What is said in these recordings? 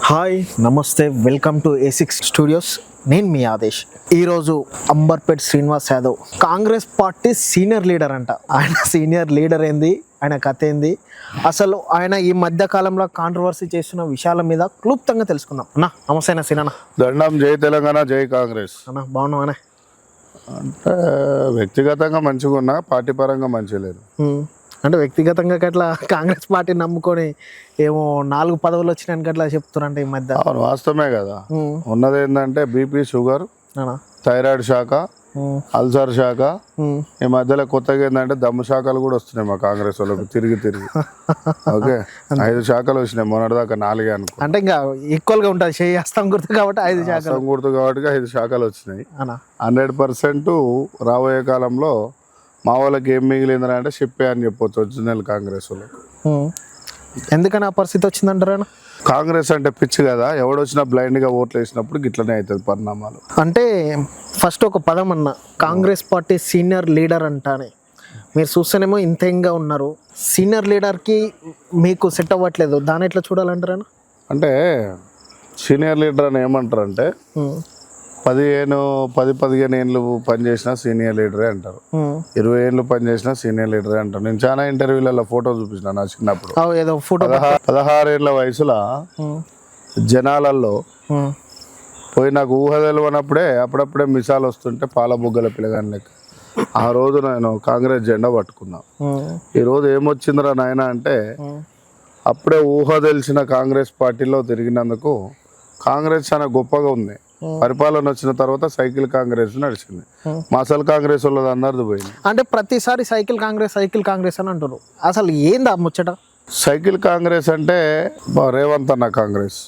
Hi నమస్తే welcome to A6 studios. నేను మీ ఆదేశ్. ఈరోజు Amberpet Srinivas Yadav Congress party senior leader అంట. ఆయన సీనియర్ లీడర్ ఏంది, ఆయన కథ ఏంది, అసలు ఆయన ఈ మధ్య కాలంలో కాంట్రవర్సీ చేస్తున్న విషయాల మీద క్లుప్తంగా తెలుసుకుందాం. అన్న నమస్తే అన్న. సీనా దండం. జై తెలంగాణ, జై కాంగ్రెస్. అన్న బాగున్నావు అన్న? అంటే వ్యక్తిగతంగా మంచిగా ఉన్నా, పార్టీ పరంగా మంచిగా లేదు. అంటే వ్యక్తిగతంగా అట్లా కాంగ్రెస్ పార్టీ నమ్ముకొని ఏమో 4 పదవులు వచ్చినాయని అట్లా చెప్తున్నారంటే ఈ మధ్య. అవును, వాస్తవమే కదా. ఉన్నది ఏంటంటే బీపీ, షుగర్, థైరాయిడ్ శాఖ, అల్సర్ శాఖ. ఈ మధ్యలో కొత్తగా ఏంటంటే దమ్ము శాఖలు కూడా వస్తున్నాయి మా కాంగ్రెస్ వాళ్ళకు తిరిగి ఓకే, 5 శాఖలు వచ్చినాయి. మొన్నటిదాకా 4 అనుకో. అంటే ఇంకా ఈక్వల్ గా ఉంటుంది చేస్తాం గుర్తు కాబట్టి 5 శాఖలు గుర్తు కాబట్టి 5 శాఖలు వచ్చినాయి. 100% రాబోయే కాలంలో మా వాళ్ళకి ఏం మిగిలిందని అంటే షిప్పే అని చెప్పొచ్చు ఒరిజినల్ కాంగ్రెస్ వాళ్ళకు. ఎందుకని ఆ పరిస్థితి వచ్చిందంటారా? కాంగ్రెస్ అంటే పిచ్చి కదా, ఎవడొచ్చినా బ్లైండ్గా ఓట్లు వేసినప్పుడు ఇట్లనే అవుతుంది పరిణామాలు. అంటే ఫస్ట్ ఒక పదం అన్న, కాంగ్రెస్ పార్టీ సీనియర్ లీడర్ అంటానే మీరు చూస్తేనేమో ఇంతగా ఉన్నారు. సీనియర్ లీడర్కి మీకు సెట్ అవ్వట్లేదు, దాని ఎట్లా చూడాలంటారా? అంటే సీనియర్ లీడర్ అని ఏమంటారంటే 10-15 ఏళ్ళు పనిచేసిన సీనియర్ లీడరే అంటారు, 20 ఏళ్ళు పనిచేసిన సీనియర్ లీడరే అంటారు. నేను చాలా ఇంటర్వ్యూలలో ఫోటో చూపించిన నా చిన్నప్పుడు. 16 ఏళ్ళ వయసులో జనాలలో పోయి నాకు ఊహ తెలియనప్పుడే అప్పుడప్పుడే మిసాలు వస్తుంటే పాల బుగ్గల పిల్లగాని లెక్క ఆ రోజు నేను కాంగ్రెస్ జెండా పట్టుకున్నా. ఈ రోజు ఏమొచ్చిందిరా నాయన అంటే అప్పుడే ఊహ తెలిసిన కాంగ్రెస్ పార్టీలో తిరిగినందుకు కాంగ్రెస్ చాలా గొప్పగా ఉంది. పరిపాలన వచ్చిన తర్వాత సైకిల్ కాంగ్రెస్ నడిచింది. మసల్ కాంగ్రెస్ వాళ్ళది అందరిది పోయింది. అంటే ప్రతిసారి సైకిల్ కాంగ్రెస్ అని అంటారు. అసలు ఏంది ఆ ముచ్చట? సైకిల్ కాంగ్రెస్ అంటే రేవంత్ అన్న కాంగ్రెస్,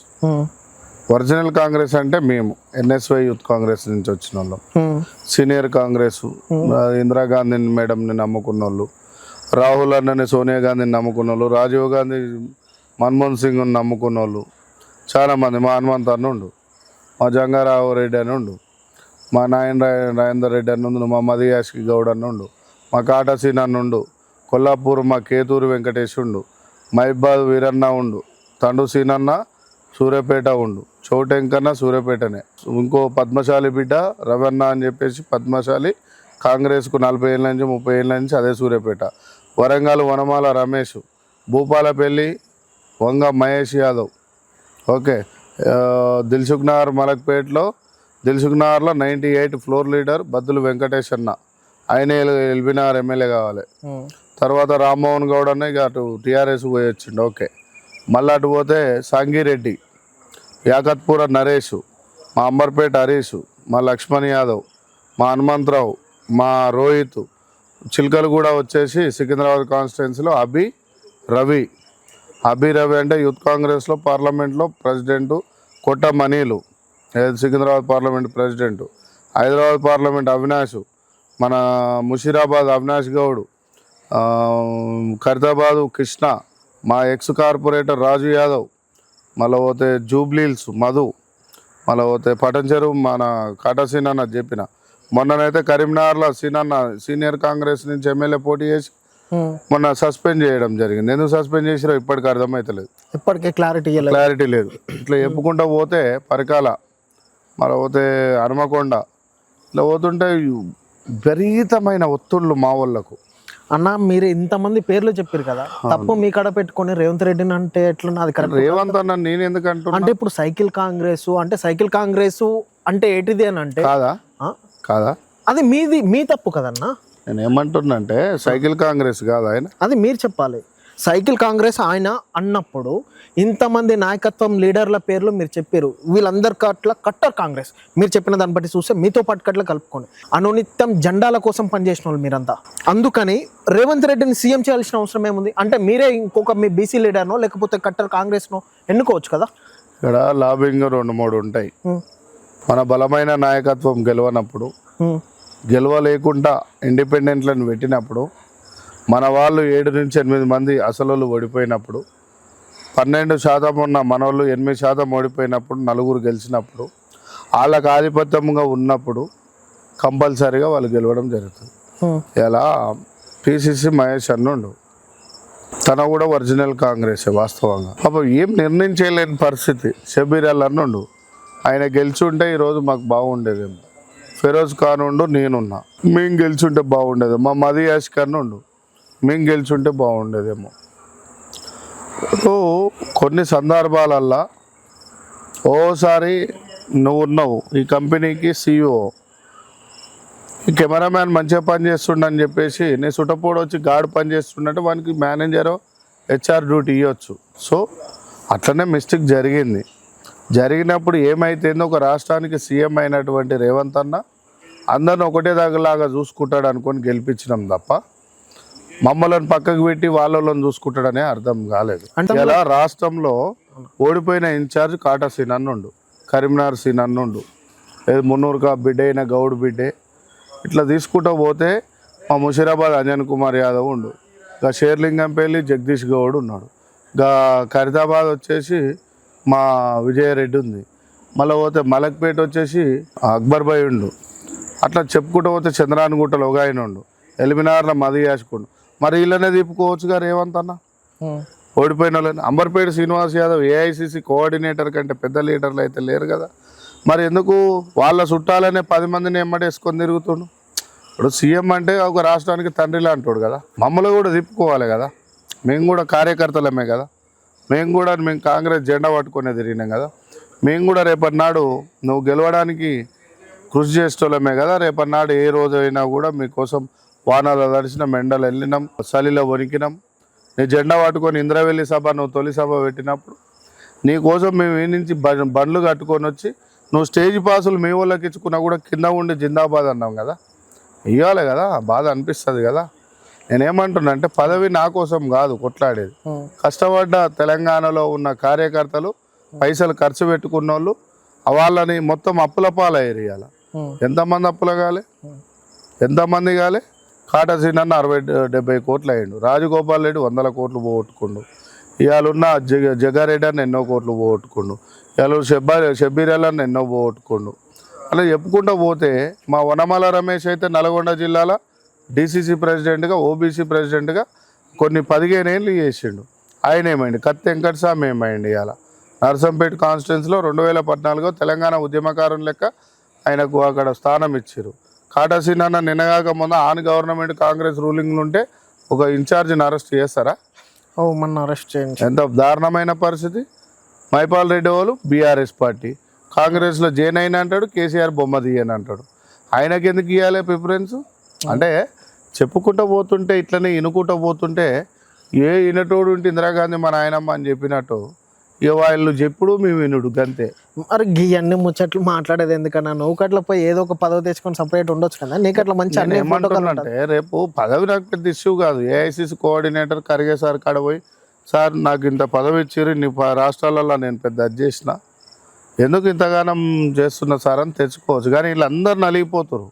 ఒరిజినల్ కాంగ్రెస్ అంటే మేము NSY యూత్ కాంగ్రెస్ నుంచి వచ్చిన వాళ్ళం. సీనియర్ కాంగ్రెస్ ఇందిరాగాంధీ మేడంని నమ్ముకున్న వాళ్ళు, రాహుల్ అన్నని సోనియా గాంధీని నమ్ముకున్న వాళ్ళు, రాజీవ్ గాంధీ మన్మోహన్ సింగ్ని నమ్ముకున్న వాళ్ళు చాలామంది. మా హనుమంత్ అన్న ఉండు, మా జంగారావు రెడ్డి అని ఉండు, మా రాజేందర్ రెడ్డి అని ఉండు, మా మదియాష్కి గౌడ్ అని ఉండు, మా కాటాసీన్ అని ఉండు, కొల్లాపూర్ మా కేతూరు వెంకటేష్ ఉండు, మైబాద్ వీరన్న ఉండు, తండు సీనన్న సూర్యాపేట ఉండు, చౌటెంకన్న సూర్యాపేటనే, ఇంకో పద్మశాలి బిడ్డ రవన్న అని చెప్పేసి పద్మశాలి కాంగ్రెస్కు 40 ఏళ్ళ నుంచి 30 ఏళ్ళ నుంచి అదే సూర్యాపేట. వరంగల్ వనమాల రమేష్, భూపాలపల్లి వంగ మహేష్ యాదవ్. ఓకే, దిల్సుఖ్ నగర్ మలక్పేటలో దిల్సుఖ్ నగర్లో 98 ఫ్లోర్ లీడర్ బద్దులు వెంకటేష్ అన్న, ఆయన ఎల్బీ నగర్ ఎమ్మెల్యే కావాలి. తర్వాత రామ్మోహన్ గౌడ్ అన్న ఇక అటు TRS పోయి వచ్చిండు. ఓకే, మళ్ళీ అటు పోతే సంగిరెడ్డి, యాకత్పూర నరేష్, మా అంబర్పేట హరీష్, మా లక్ష్మణ్ యాదవ్, మా హనుమంతరావు, మా రోహిత్. చిల్కలు కూడా వచ్చేసి సికింద్రాబాద్ కాన్స్టిట్యున్సీలో అభి రవి అంటే యూత్ కాంగ్రెస్లో పార్లమెంట్లో ప్రెసిడెంటు. కొట్ట మనీలు Secunderabad parliament president. Hyderabad parliament Avinash, మన ముషీరాబాద్ అవినాష్ గౌడ్, ఖైరతాబాదు కృష్ణ, మా ఎక్స్ కార్పొరేటర్ రాజు యాదవ్, మళ్ళీ పోతే జూబ్లీల్స్ మధు, మళ్ళీ పోతే పటంచెరు మన కాటాసీన్ అన్న చెప్పిన. మొన్ననైతే కరీంనగర్లో సీనియర్ కాంగ్రెస్ నుంచి ఎమ్మెల్యే పోటీ చేసి మొన్న సస్పెండ్ చేయడం జరిగింది. ఎందుకు సస్పెండ్ చేసిరో ఇప్పటికి అర్థమవుతలేదు, ఇప్పటికే క్లారిటీ లేదు. ఇట్లా చెప్పుకుంటూ పోతే పరికాల, మళ్ళీ పోతే హనుమకొండ, ఇట్లా పోతుంటే విపరీతమైన ఒత్తిళ్ళు మా వాళ్ళకు. అన్న మీరు ఇంతమంది పేర్లు చెప్పారు కదా, తప్పు మీ కాడ పెట్టుకొని రేవంత్ రెడ్డిని అంటే ఎట్లా? అది కరెక్ట్. రేవంత్ అన్న నేను ఎందుకు అంటే ఇప్పుడు సైకిల్ కాంగ్రెస్ అంటే ఏంటిది అని అంటే కాదా అది మీ తప్పు కదన్నా. నేను ఏమంటున్నా అంటే సైకిల్ కాంగ్రెస్ కాదు ఆయన, అది మీరు చెప్పాలి. సైకిల్ కాంగ్రెస్ ఆయన అన్నప్పుడు ఇంతమంది నాయకత్వం లీడర్ల పేర్లు మీరు చెప్పారు. వీళ్ళందరి కట్ల కట్టర్ కాంగ్రెస్ మీరు చెప్పిన దాన్ని బట్టి చూస్తే మీతో పాటు కట్ల కలుపుకోండి అనునిత్యం జెండాల కోసం పనిచేసిన వాళ్ళు మీరంతా. అందుకని రేవంత్ రెడ్డిని సీఎం చేయాల్సిన అవసరం ఏముంది? అంటే మీరే ఇంకొక మీ బీసీ లీడర్నో లేకపోతే కట్టర్ కాంగ్రెస్నో ఎన్నుకోవచ్చు కదా. ఇక్కడ లాబింగ్ 2-3 ఉంటాయి. మన బలమైన నాయకత్వం గెలవనప్పుడు, గెలవలేకుండా ఇండిపెండెంట్లను పెట్టినప్పుడు, మన వాళ్ళు 7 నుంచి 8 మంది అసలు ఓడిపోయినప్పుడు, 12% ఉన్న మనోళ్ళు 8% ఓడిపోయినప్పుడు, 4 గెలిచినప్పుడు, వాళ్ళకి ఆధిపత్యంగా ఉన్నప్పుడు కంపల్సరీగా వాళ్ళు గెలవడం జరుగుతుంది. ఇలా PCC మహేష్ అన్నుండు, తన కూడా ఒరిజినల్ కాంగ్రెస్ వాస్తవంగా. పాపం ఏం నిర్ణయించలేని పరిస్థితి. షబీర్ అల్ ఉండు, ఆయన గెలిచుంటే ఈరోజు మాకు బాగుండేదేమో. ఫిరోజ్ ఖాన్ ఉండు, నేనున్నా, మేము గెలిచుంటే బాగుండేది. మా మది యాష్ ఖాన్ ఉండు, మేము గెలిచుంటే బాగుండేదేమో. కొన్ని సందర్భాలల్లో ఓసారి నువ్వు ఉన్నావు ఈ కంపెనీకి CEO, ఈ కెమెరామ్యాన్ మంచిగా పని చేస్తుండని చెప్పేసి నీ సుటపోడు వచ్చి గాడు పని చేస్తుండంటే వానికి మేనేజర్ HR డ్యూటీ ఇవ్వచ్చు. సో అట్లనే మిస్టేక్ జరిగింది. జరిగినప్పుడు ఏమైతుందో, ఒక రాష్ట్రానికి సీఎం అయినటువంటి రేవంత్ అన్న అందరిని ఒకటే దగ్గరలాగా చూసుకుంటాడు అనుకొని గెలిపించినాం తప్ప మమ్మల్ని పక్కకు పెట్టి వాళ్ళని చూసుకుంటాడనే అర్థం కాలేదు. ఇలా రాష్ట్రంలో ఓడిపోయిన ఇన్ఛార్జ్ కాటా సీనన్నుండు, కరీంనగర్ సీనన్నుండు, మున్నూరుగా బిడ్డే అయిన గౌడ్ బిడ్డే, ఇట్లా తీసుకుంటూ పోతే మా ముషీరాబాద్ అంజన్ కుమార్ యాదవ్ ఉండు, ఇంకా షేర్లింగంపల్లి జగదీష్ గౌడ్ ఉన్నాడు, ఇంకా ఖరీదాబాద్ వచ్చేసి మా విజయారెడ్డి ఉంది, మళ్ళీ పోతే మలక్పేట వచ్చేసి అక్బర్ భాయ్ ఉండు, అట్లా చెప్పుకుంటూ పోతే చంద్రానుగుట్టలో ఒక ఆయన ఉండు, ఎలిమినార్ల మది యాసుకుండు. మరి వీళ్ళనే తిప్పుకోవచ్చుగా రేవంత్ అన్న ఓడిపోయిన వాళ్ళని. అంబర్పేట శ్రీనివాస్ యాదవ్ AICC కోఆర్డినేటర్ కంటే పెద్ద లీడర్లు అయితే లేరు కదా. మరి ఎందుకు వాళ్ళ చుట్టాలనే 10 మందిని ఎమ్మడేసుకొని తిరుగుతుండు? ఇప్పుడు సీఎం అంటే ఒక రాష్ట్రానికి తండ్రిలా అంటాడు కదా, మమ్మల్ని కూడా తిప్పుకోవాలి కదా. మేము కూడా కార్యకర్తలమే కదా, మేము కాంగ్రెస్ జెండా పట్టుకునే తిరిగినాం కదా. మేము కూడా రేపటి నాడు నువ్వు గెలవడానికి కృషి చేసేటోళ్ళమే కదా. రేపటి నాడు ఏ రోజు అయినా కూడా మీకోసం వానాలు దర్శనం, ఎండలు వెళ్ళినాం, చలిలో వణికినాం. నీ జెండా పట్టుకొని ఇంద్రవెల్లి సభ నువ్వు తొలి సభ పెట్టినప్పుడు నీకోసం మేము ఈ నుంచి బండ్లు కట్టుకొని వచ్చి నువ్వు స్టేజ్ పాసులు మీ వాళ్ళకి ఇచ్చుకున్నా కూడా కింద ఉండి జిందాబాద్ అన్నాం కదా. ఇవ్వాలి కదా, బాధ అనిపిస్తుంది కదా. నేనేమంటున్నా అంటే పదవి నా కోసం కాదు కొట్లాడేది, కష్టపడ్డ తెలంగాణలో ఉన్న కార్యకర్తలు, పైసలు ఖర్చు పెట్టుకున్న వాళ్ళు, వాళ్ళని మొత్తం అప్పుల పాలయ్యారు. ఇవాళ ఎంతమంది అప్పుల కాలే, ఎంతమంది కాలే. కాటా సీనన్న 60-70 కోట్లు అయ్యిండు, రాజగోపాల్ రెడ్డి 100 కోట్లు పోగొట్టుకుండు, ఇవాళ ఉన్న జగారెడ్డి అని ఎన్నో కోట్లు పోగొట్టుకుండు, ఇవాళ షబ్బీర్ అల్ అని ఎన్నో పోగొట్టుకుండు. అలా చెప్పుకుంటూ పోతే మా వనమాల రమేష్ అయితే నల్గొండ జిల్లాలో DCC ప్రెసిడెంట్గా, OBC ప్రెసిడెంట్గా కొన్ని 15 ఏళ్ళు చేసిండు. ఆయన ఏమైంది? కత్తి వెంకటస్వామి ఏమైంది? ఇవాళ నర్సంపేట కాన్స్టిట్యున్సీలో 2014 తెలంగాణ ఉద్యమకారుని లెక్క ఆయనకు అక్కడ స్థానం ఇచ్చారు. కాటా సీనన్న నిన్నగాక మొన్న గవర్నమెంట్ కాంగ్రెస్ రూలింగ్లు ఉంటే ఒక ఇన్ఛార్జిని అరెస్ట్ చేస్తారా? మన అరెస్ట్ చేయండి. ఎంత దారుణమైన పరిస్థితి. మైపాల్ రెడ్డి వాళ్ళు BRS పార్టీ, కాంగ్రెస్లో జాయిన్ అయిన అంటాడు, KCR బొమ్మ తీయని అంటాడు. ఆయనకి ఎందుకు ఇవ్వాలి ప్రిఫరెన్స్? అంటే చెప్పుకుంటూ పోతుంటే, ఇట్లనే ఇనుకుంటూ పోతుంటే, ఏ ఇనటోడు ఉంటే ఇందిరాగాంధీ మన ఆయనమ్మ అని చెప్పినట్టు ఇక వాళ్ళు చెప్పుడు మేము వినుడు గంతే. మరి ఇవన్నీ ముచ్చట్లు మాట్లాడేది ఎందుకన్నా? నువ్వు కట్ల పోయి ఏదో ఒక పదవి తెచ్చుకొని సపరేట్ ఉండొచ్చు కదా. నీకు అట్లా మంచి ఏమంటున్నానంటే, రేపు పదవి నాకు పెద్ద ఇష్యూ కాదు. AICC కోఆర్డినేటర్ ఖర్గే సార్ కాడ పోయి, సార్ నాకు ఇంత పదవి ఇచ్చిర్రు, నీ రాష్ట్రాలలో నేను పెద్ద అది చేసిన, ఎందుకు ఇంతగానం చేస్తున్నా సార్ అని తెచ్చుకోవచ్చు. కానీ వీళ్ళందరూ నలిగిపోతారు.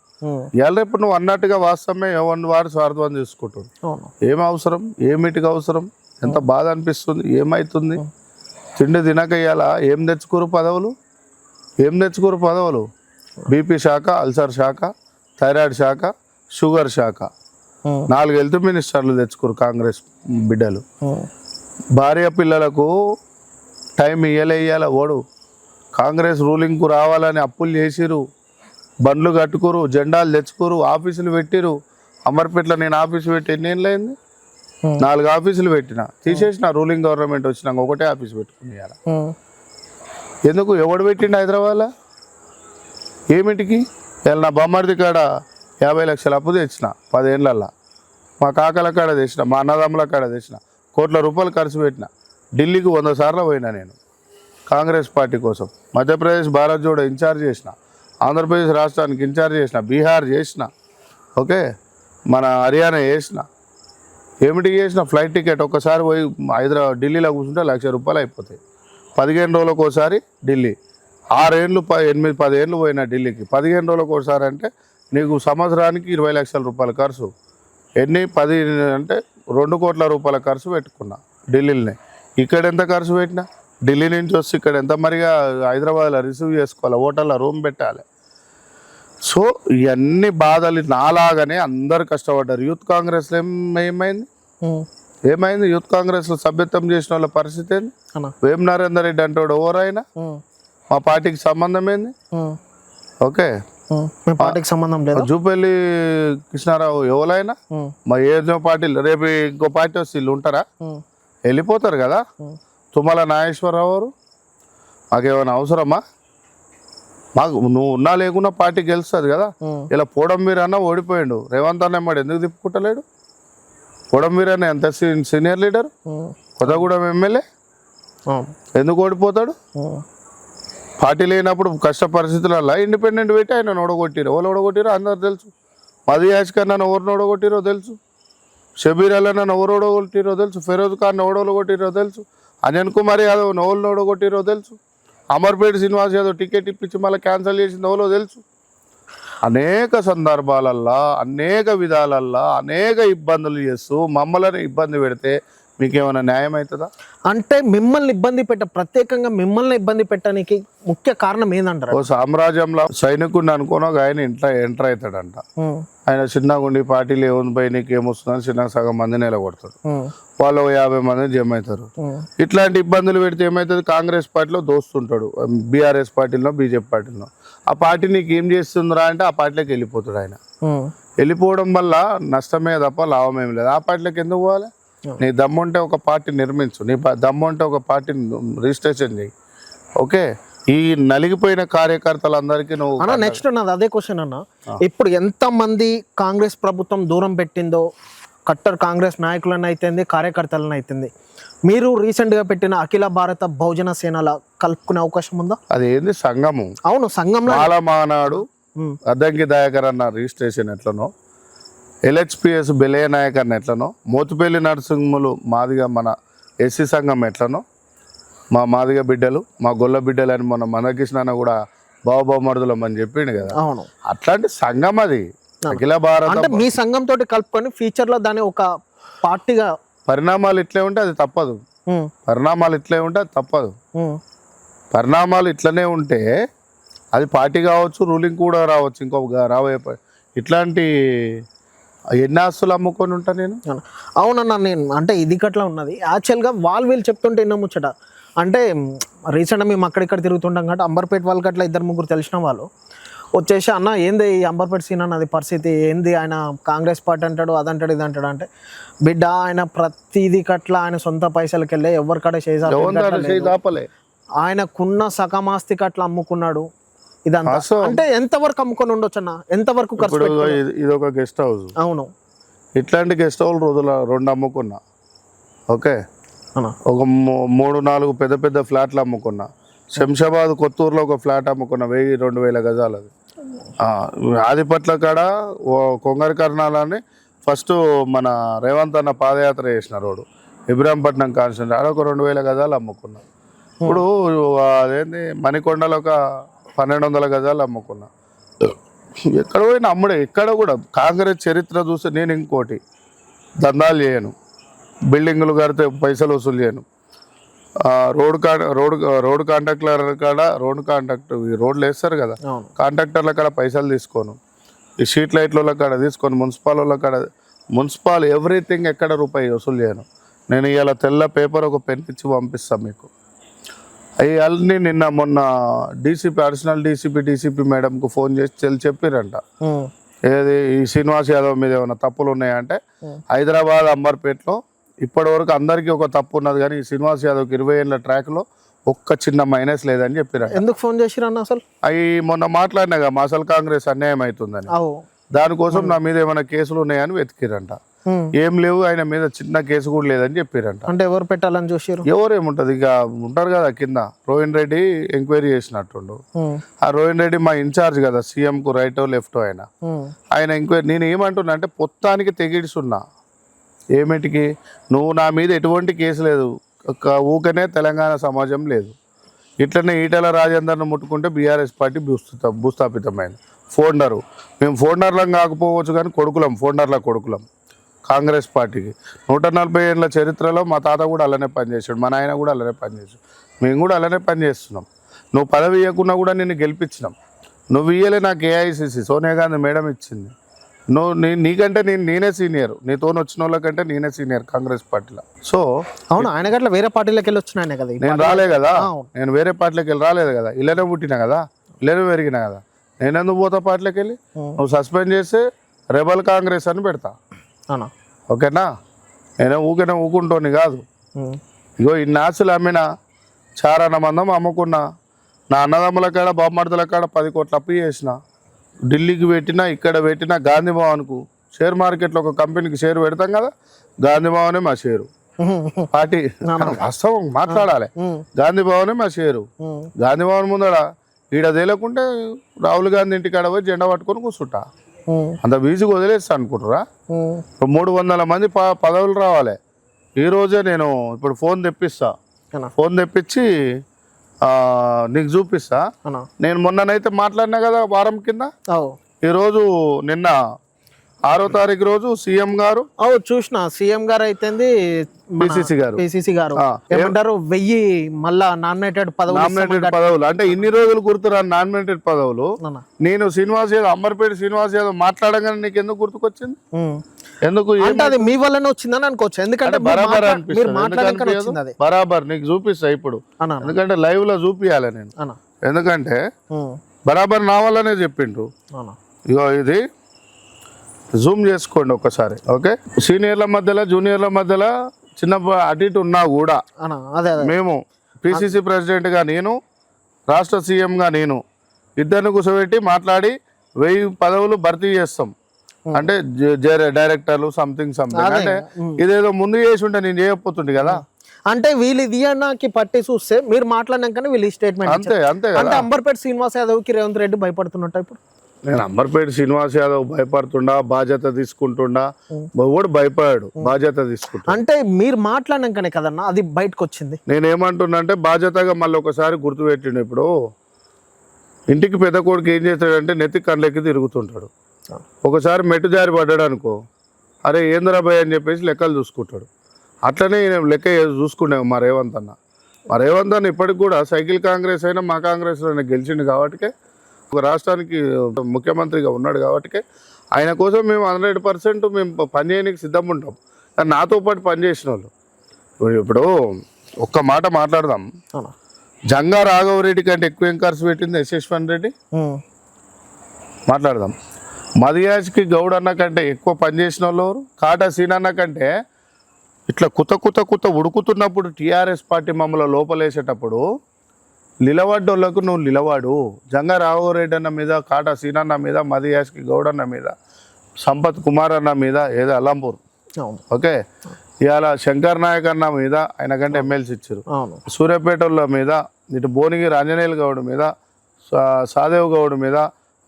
ఇవాళ రేపు నువ్వు అన్నట్టుగా వాస్తవమే ఎవరిని వాడు స్వార్థం చూసుకుంటారు. ఏం అవసరం, ఏమిటికి అవసరం? ఎంత బాధ అనిపిస్తుంది. ఏమవుతుంది? తిండి తినక ఇవాళ ఏం తెచ్చుకోరు పదవులు, BP శాఖ, అల్సర్ శాఖ, థైరాయిడ్ శాఖ, షుగర్ శాఖ, 4 హెల్త్ మినిస్టర్లు తెచ్చుకోరు కాంగ్రెస్ బిడ్డలు. భార్య పిల్లలకు టైం ఇయ్యాల ఓడు. కాంగ్రెస్ రూలింగ్కు రావాలని అప్పులు చేసిరు, బండ్లు కట్టుకోరు, జెండాలు తెచ్చుకోరు, ఆఫీసులు పెట్టిరు. అమర్పేటలో నేను ఆఫీసు పెట్టి ఎన్ని ఏళ్ళు అయింది? 4 ఆఫీసులు పెట్టిన, తీసేసిన. రూలింగ్ గవర్నమెంట్ వచ్చినాక ఒకటే ఆఫీసు పెట్టుకుని. ఎందుకు? ఎవడు పెట్టిండు హైదరాబాద్లో? ఏమిటికి? ఇలా నా బొమ్మర్ది కాడ 50 లక్షల అప్పు తెచ్చిన 10 ఏళ్ళల్లో, మా కాకల కాడ తెచ్చిన, మా అన్నదమ్ముల కాడ తెచ్చిన, కోట్ల రూపాయలు ఖర్చు పెట్టిన. ఢిల్లీకి 100 సార్లు పోయినా నేను కాంగ్రెస్ పార్టీ కోసం. మధ్యప్రదేశ్ భారత్ జోడో ఇన్ఛార్జ్ చేసిన, ఆంధ్రప్రదేశ్ రాష్ట్రానికి ఇన్ఛార్జ్ చేసిన, బీహార్ చేసిన, ఓకే, మన హర్యానా చేసిన. ఏమిటికి చేసిన? ఫ్లైట్ టికెట్ ఒక్కసారి పోయి ఢిల్లీలో కూర్చుంటే 1 లక్ష రూపాయలు అయిపోతాయి. 15 రోజులకు ఒకసారి ఢిల్లీ. 6 ఏళ్ళు 8-10 ఏళ్ళు పోయినా ఢిల్లీకి. 15 రోజులకు ఒకసారి అంటే నీకు సంవత్సరానికి 20 లక్షల రూపాయల ఖర్చు. 10 అంటే 2 కోట్ల రూపాయల ఖర్చు పెట్టుకున్నా ఢిల్లీలోనే. ఇక్కడ ఎంత ఖర్చు పెట్టినా? ఢిల్లీ నుంచి వస్తే ఇక్కడ ఎంత మరిగా హైదరాబాద్లో రిసీవ్ చేసుకోవాలి, హోటల్లో రూమ్ పెట్టాలి. సో ఇవన్నీ బాధలు నాలాగానే అందరు కష్టపడ్డారు. యూత్ కాంగ్రెస్లో ఏమైంది? ఏమైంది యూత్ కాంగ్రెస్లో సభ్యత్వం చేసిన వాళ్ళ పరిస్థితి ఏంది? అన్న వేం నరేందర్ రెడ్డి అంటాడు ఎవరైనా మా పార్టీకి సంబంధం ఏంది? ఓకే, మీ పార్టీకి సంబంధం లేదు. జూపల్లి కృష్ణారావు ఎవరైనా మా ఏదో పార్టీలు రేపు ఇంకో పార్టీ వస్తే వీళ్ళు ఉంటారా? వెళ్ళిపోతారు కదా. తుమ్మల నాగేశ్వరరావు గారు మాకేమైనా అవసరమా? మాకు నువ్వు ఉన్నా లేకున్నా పార్టీ గెలుస్తుంది కదా. ఇలా పోడంబీర్ అన్న ఓడిపోయాడు, రేవంత్ అన్న ఎమ్మాడు ఎందుకు తిప్పుకుంటలేడు? పోడంబీర్ అన్న ఎంత సీనియర్ లీడర్, కొత్తగూడెం ఎమ్మెల్యే, ఎందుకు ఓడిపోతాడు? పార్టీ లేనప్పుడు కష్ట పరిస్థితులలో ఇండిపెండెంట్ పెట్టి ఆయన ఓడగొట్టిరు. ఎవరు ఓడగొట్టిరో అందరు తెలుసు. మది యాష్కర్ నన్ను ఎవరిని ఓడగొట్టిరో తెలుసు. షబీర్ అల్లా నన్ను ఎవరు ఓడగొట్టిరో తెలుసు. ఫిరోజ్ ఖాన్ ఓడగొట్టిరో తెలుసు. అనిల్ కుమార్ యాదవ్ నోళ్ళు ఓడగొట్టిరో తెలుసు. అమర్పేట శ్రీనివాస్ యాదవ్ టికెట్ ఇప్పించి మళ్ళీ క్యాన్సిల్ చేసింది ఎవరో తెలుసు. అనేక సందర్భాలల్లో అనేక విధాలల్లో అనేక ఇబ్బందులు చేస్తూ మమ్మల్ని ఇబ్బంది పెడితే మీకేమైనా న్యాయం అవుతుందా? అంటే మిమ్మల్ని ఇబ్బంది ప్రత్యేకంగా మిమ్మల్ని ఇబ్బంది పెట్టడానికి ముఖ్య కారణం ఏందంటారు? ఓ సామ్రాజ్యంలో సైనికుడిని అనుకోనో ఆయన ఇంట్లో ఎంటర్ అవుతాడంట. ఆయన చిన్నగా ఉండి పార్టీలు ఏముంది పోయి నీకు ఏమొస్తుందని చిన్న సగం మంది నిలబడతాడు. వాళ్ళు 50 మంది జమ అవుతారు. ఇట్లాంటి ఇబ్బందులు పెడితే ఏమవుతుంది? కాంగ్రెస్ పార్టీలో దోస్తుంటాడు, బీఆర్ఎస్ పార్టీలో బీజేపీ పార్టీలో. ఆ పార్టీ నీకు ఏం చేస్తుందిరా అంటే ఆ పార్టీలోకి వెళ్ళిపోతాడు. ఆయన వెళ్ళిపోవడం వల్ల నష్టమే తప్ప లాభం ఏమి లేదు. ఆ పార్టీలోకి ఎందుకు పోవాలి? నీ దమ్ముంటే ఒక పార్టీ నిర్మించు, నీ దమ్ముంటే ఒక పార్టీని రిజిస్ట్రేషన్ చేయి. ఓకే, ఈ నలిగిపోయిన కార్యకర్తలందరికీ నువ్వు నెక్స్ట్ ఉన్నది అదే క్వశ్చన్ అన్న. ఇప్పుడు ఎంత మంది కాంగ్రెస్ ప్రభుత్వం దూరం పెట్టిందో, కట్టర్ కాంగ్రెస్ నాయకులను అయితేంది, కార్యకర్తలను అయితేంది, మీరు రీసెంట్గా పెట్టిన అఖిల భారత బహుజన సేనల కలుపుకునే అవకాశం ఉందా? అది ఏంది సంఘము? అవును, సంఘంలో మానాడు అద్దంకి దయాకర్ అన్న రిజిస్ట్రేషన్ ఎట్లనో, LHPS బెలయ నాయక్ అన్న ఎట్లనో, మోతుపల్లి నరసింహులు మాదిగా మన ఎస్సీ సంఘం ఎట్లనో, మా మాదిగ బిడ్డలు మా గొల్ల బిడ్డలు అని మొన్న మందకృష్ణ అన్న కూడా బావబావమరుదులం అని చెప్పిండు కదా. అవును, అట్లాంటి సంఘం అది అఖిల భారత. అంటే మీ సంఘం తోటి కలుపుకొని ఫ్యూచర్ లో దాన్ని ఒక పార్టీగా పరిణామాలు ఇట్లే ఉంటే అది తప్పదు. పరిణామాలు ఇట్లే ఉంటే అది తప్పదు. పరిణామాలు ఇట్లనే ఉంటే అది పార్టీ కావచ్చు, రూలింగ్ కూడా రావచ్చు. ఇంకొక రాబోయే ఇట్లాంటి ఎన్ని ఆస్తులు అమ్ముకొని ఉంటా నేను. అవునన్నా, నేను అంటే ఇది కట్లా ఉన్నది. యాక్చువల్గా వీళ్ళు చెప్తుంటే ఎన్నో ముచ్చట. అంటే రీసెంట్గా మేము అక్కడిక్కడ తిరుగుతుంటాం కాబట్టి అంబర్పేట వాళ్ళకి అట్లా 2-3 తెలిసిన వాళ్ళు వచ్చేసి, అన్న ఏంది ఈ అంబర్పేట సీన్ అన్నది పరిస్థితి ఏంది, ఆయన కాంగ్రెస్ పార్టీ అంటాడు, అదంటాడు ఇది అంటాడు. అంటే బిడ్డ ఆయన ప్రతిదీ కట్ల ఆయన సొంత పైసలకి వెళ్ళే ఎవరికడే చేసాపలే, ఆయనకున్న సగమాస్తి కట్ల అమ్ముకున్నాడు. ఇదంతా అంటే ఎంతవరకు అమ్ముకొని ఉండొచ్చు అన్న? ఎంతవరకు ఖర్చు? ఇది ఒక గెస్ట్ హౌస్. అవును, ఇట్లాంటి గెస్ట్ హౌస్ రోజుల 2 అమ్ముకున్నా. ఓకే, ఒక 3-4 పెద్ద పెద్ద ఫ్లాట్లు అమ్ముకున్నా. శంషాబాద్ కొత్తూరులో ఒక ఫ్లాట్ అమ్ముకున్నా, 1000-2000 గజాలు. అది ఆదిపట్ల కాడ కొంగరి కర్ణాలని ఫస్ట్ మన రేవంత్ అన్న పాదయాత్ర చేసిన రోడ్డు ఇబ్రాహీంపట్నం కాన్స్టిట్యూన్సీ ఆడ ఒక 2000 గజాలు అమ్ముకున్నా. ఇప్పుడు అదేంటి మణికొండలో ఒక 1200 గజాలు అమ్ముకున్నా. ఎక్కడ పోయినా అమ్ముడే. ఎక్కడ కూడా కాంగ్రెస్ చరిత్ర చూస్తే నేను ఇంకోటి దందాలు చేయను, బిల్డింగులు కడితే పైసలు వసూలు చేయను, రోడ్ కాంట్రాక్టర్ కాడ ఈ రోడ్లు వేస్తారు కదా కాంట్రాక్టర్ల కాడ పైసలు తీసుకోను, ఈ స్ట్రీట్ లైట్ల కాడ తీసుకొని మున్సిపల్ ఎవ్రీథింగ్ ఎక్కడ రూపాయి వసూలు చేయను. నేను ఇలా తెల్ల పేపర్ ఒక పెన్ ఇచ్చి పంపిస్తాను మీకు. అన్నీ నిన్న మొన్న అడిషనల్ డీసీపీ మేడంకు ఫోన్ చేసి చెప్పిరంట. ఏది ఈ శ్రీనివాస్ యాదవ్ మీద ఏమైనా తప్పులు ఉన్నాయంటే, హైదరాబాద్ అంబర్పేటలో ఇప్పటి వరకు అందరికీ ఒక తప్పు ఉన్నది కానీ ఈ శ్రీనివాస్ యాదవ్కి 20 ఏళ్ళ ట్రాక్లో ఒక్క చిన్న మైనస్ లేదని చెప్పిరా. ఎందుకు ఫోన్ చేసిరన్న? అసలు అవి మొన్న మాట్లాడినాగా అసలు కాంగ్రెస్ అన్యాయం అవుతుందని, దానికోసం నా మీద ఏమైనా కేసులు ఉన్నాయని వెతికిరంట. ఏం లేవు, ఆయన మీద చిన్న కేసు కూడా లేదని చెప్పారంట. అంటే ఎవరు పెట్టాలని చూసారు? ఎవరేముంటది, ఇక ఉంటారు కదా కింద. రోహిన్ రెడ్డి ఎంక్వైరీ చేసినట్టుండు. ఆ రోహిన్ రెడ్డి మా ఇన్ఛార్జ్ కదా, సీఎంకు రైటో లెఫ్టో ఆయన ఎంక్వైరీ. నేను ఏమంటున్నా అంటే పొత్తానికి తెగిడిస్తున్నా. ఏమిటికి? నువ్వు నా మీద ఎటువంటి కేసు లేదు, ఊకనే తెలంగాణ సమాజం లేదు. ఇట్లనే ఈటల రాజేందర్ను ముట్టుకుంటే బీఆర్ఎస్ పార్టీ భూస్థాపితమైంది. ఫోండరు మేము ఫోండర్లం కాకపోవచ్చు కానీ ఫోండర్ల కొడుకులం కాంగ్రెస్ పార్టీకి. 140 ఏళ్ళ చరిత్రలో మా తాత కూడా అలానే పనిచేసాడు, మా నాయన కూడా అలానే పనిచేసాడు, మేము కూడా అలానే పనిచేస్తున్నాం. నువ్వు పదవి ఇవ్వకున్నా కూడా నిన్ను గెలిపించినాం. నువ్వు ఇయ్యలే నాకు AICC సోనియా గాంధీ మేడం ఇచ్చింది. నీకంటే నేనే సీనియర్, నీతో వచ్చిన వాళ్ళకంటే నేనే సీనియర్ కాంగ్రెస్ పార్టీలో. సో అవును, ఆయన గట్ల వేరే పార్టీలోకి వెళ్ళి వచ్చినాయనే కదా. నేను రాలే కదా, నేను వేరే పార్టీలోకి వెళ్ళి రాలేదు కదా, ఇళ్ళనే పుట్టినా కదా, ఇళ్ళనే పెరిగినా కదా. నేను ఎందుకు పోతా పార్టీలోకి వెళ్ళి? నువ్వు సస్పెండ్ చేస్తే రెబల్ కాంగ్రెస్ అని పెడతా. అవునా, ఓకేనా? నేను ఊకుంటోని కాదు. ఇగో ఇన్ని ఆస్తులు అమ్మినా, చారణ మందం అమ్ముకున్నా, నా అన్నదమ్ముల కాడ బామ్మర్దుల కాడ 10 కోట్ల అప్పు చేసిన, ఢిల్లీకి పెట్టినా, ఇక్కడ పెట్టినా, గాంధీ భవన్కు షేర్ మార్కెట్లో ఒక కంపెనీకి షేర్ పెడతాం కదా, గాంధీ భవనే మా షేరు. పార్టీ వాస్తవం మాట్లాడాలి. గాంధీ భవనే మా షేరు. గాంధీ భవన్ ముందర ఈడ తేలకుంటే రాహుల్ గాంధీ ఇంటికాడ పోయి జెండా పట్టుకొని కూర్చుంటా. అంత వీజీగా వదిలేస్తా అనుకుంటారా? 300 మంది పదవులు రావాలి. ఈ రోజే నేను ఇప్పుడు ఫోన్ తెప్పిస్తా, ఫోన్ తెప్పించి నీకు చూపిస్తా. నేను మొన్ననైతే మాట్లాడినా కదా వారం కింద. ఈరోజు నిన్న 6వ తారీఖు రోజు సీఎం గారు చూసిన, సీఎం గారు అయితే పిసిసి గారు ఏమంటారు 1000 మళ్ళా నామినేటెడ్ పదవులు అంటే ఇన్ని రోజులు గుర్తురాని నామినేటెడ్ పదవులు. నేను శ్రీనివాస్ యాదవ్, అంబర్పేట శ్రీనివాస్ యాదవ్ మాట్లాడగానే నీకు ఎందుకు గుర్తుకొచ్చింది? ఎందుకు అంటే అది మీ వల్లనే వచ్చిందని అనుకోవచ్చు, ఎందుకంటే బరాబర్ అనిపిస్తుంది. బరాబర్ నీకు చూపిస్తా ఇప్పుడు, ఎందుకంటే లైవ్ లో చూపియాలి నేను, ఎందుకంటే బరాబర్ నా వల్లనే చెప్పిండ్రు. ఇగో ఇది జూమ్ చేసుకోండి ఒకసారి. ఓకే, సీనియర్ల మధ్యలో జూనియర్ల మధ్యలో చిన్న అటు ఇటు ఉన్నా కూడా మేము పిసిసి ప్రెసిడెంట్ గా నేను, రాష్ట్ర సీఎం గా నేను, ఇద్దరిని కూర్చోబెట్టి మాట్లాడి 1000 పదవులు భర్తీ చేస్తాం. అంటే డైరెక్టర్లు సంథింగ్ అంటే ఇదేదో ముందు చేసి ఉంటే నేను చేయకపోతుండే కదా. అంటే వీళ్ళు ఇది అన్నకి పట్టి చూస్తే మీరు మాట్లాడినాకనే వీళ్ళు స్టేట్మెంట్ అంతే అంతే. అంటే అంబర్పేట శ్రీనివాస్ యాదవ్ కి రేవంత్ రెడ్డి భయపడుతున్నట్టు ఇప్పుడు. నేను అంబర్పేట శ్రీనివాస్ యాదవ్ భయపడుతుండా, బాధ్యత తీసుకుంటుండా, కూడా భయపడాడు, బాధ్యత తీసుకుంటా. అంటే మీరు మాట్లాడినాకనే కదన్నా అది బయటకు వచ్చింది. నేనేమంటున్నా అంటే బాధ్యతగా మళ్ళీ ఒకసారి గుర్తుపెట్టిండు. ఇప్పుడు ఇంటికి పెద్ద కొడుకు ఏం చేస్తాడంటే నెత్తి కండ్లెక్కి తిరుగుతుంటాడు. ఒకసారి మెట్టు జారి పడ్డాడు అనుకో, అరే ఏంద్రా భయ్ అని చెప్పేసి లెక్కలు చూసుకుంటాడు. అట్లనే లెక్క చూసుకున్నావు మా రేవంత్ అన్న. మా రేవంత్ అన్న ఇప్పటికి కూడా సైకిల్ కాంగ్రెస్ అయినా మా కాంగ్రెస్ అయినా గెలిచిండు కాబట్టి, ఒక రాష్ట్రానికి ముఖ్యమంత్రిగా ఉన్నాడు కాబట్టి ఆయన కోసం మేము 100% మేము పనిచేయడానికి సిద్ధంగా ఉంటాం. కానీ నాతో పాటు పనిచేసిన వాళ్ళు ఇప్పుడు ఒక్క మాట మాట్లాడదాం. జంగా రాఘవరెడ్డి కంటే ఎక్కువ ఏం ఖర్చు పెట్టింది యశస్వన్ రెడ్డి? మాట్లాడదాం. మదియాజ్కి గౌడ్ అన్న కంటే ఎక్కువ పనిచేసిన వాళ్ళు ఎవరు? కాటా సీనన్న కంటే ఇట్లా కుత ఉడుకుతున్నప్పుడు టీఆర్ఎస్ పార్టీ మమ్మల్ని లోపలేసేటప్పుడు నిలబడ్డోళ్ళకు నువ్వు నిలవాడు. జంగా రాఘవరెడ్డి అన్న మీద, కాటా సీనన్న మీద, మదియాజ్కి గౌడ్ అన్న మీద, సంపత్ కుమార్ అన్న మీద, ఏదో అలంపూర్. ఓకే, ఇవాళ శంకర్ నాయక్ అన్న మీద ఆయన కంటే ఎమ్మెల్సీ ఇచ్చారు. సూర్యాపేటల మీద, ఇటు భువనగిరి ఆంజనేయులు గౌడ్ మీద, సాదేవ్ గౌడ్ మీద,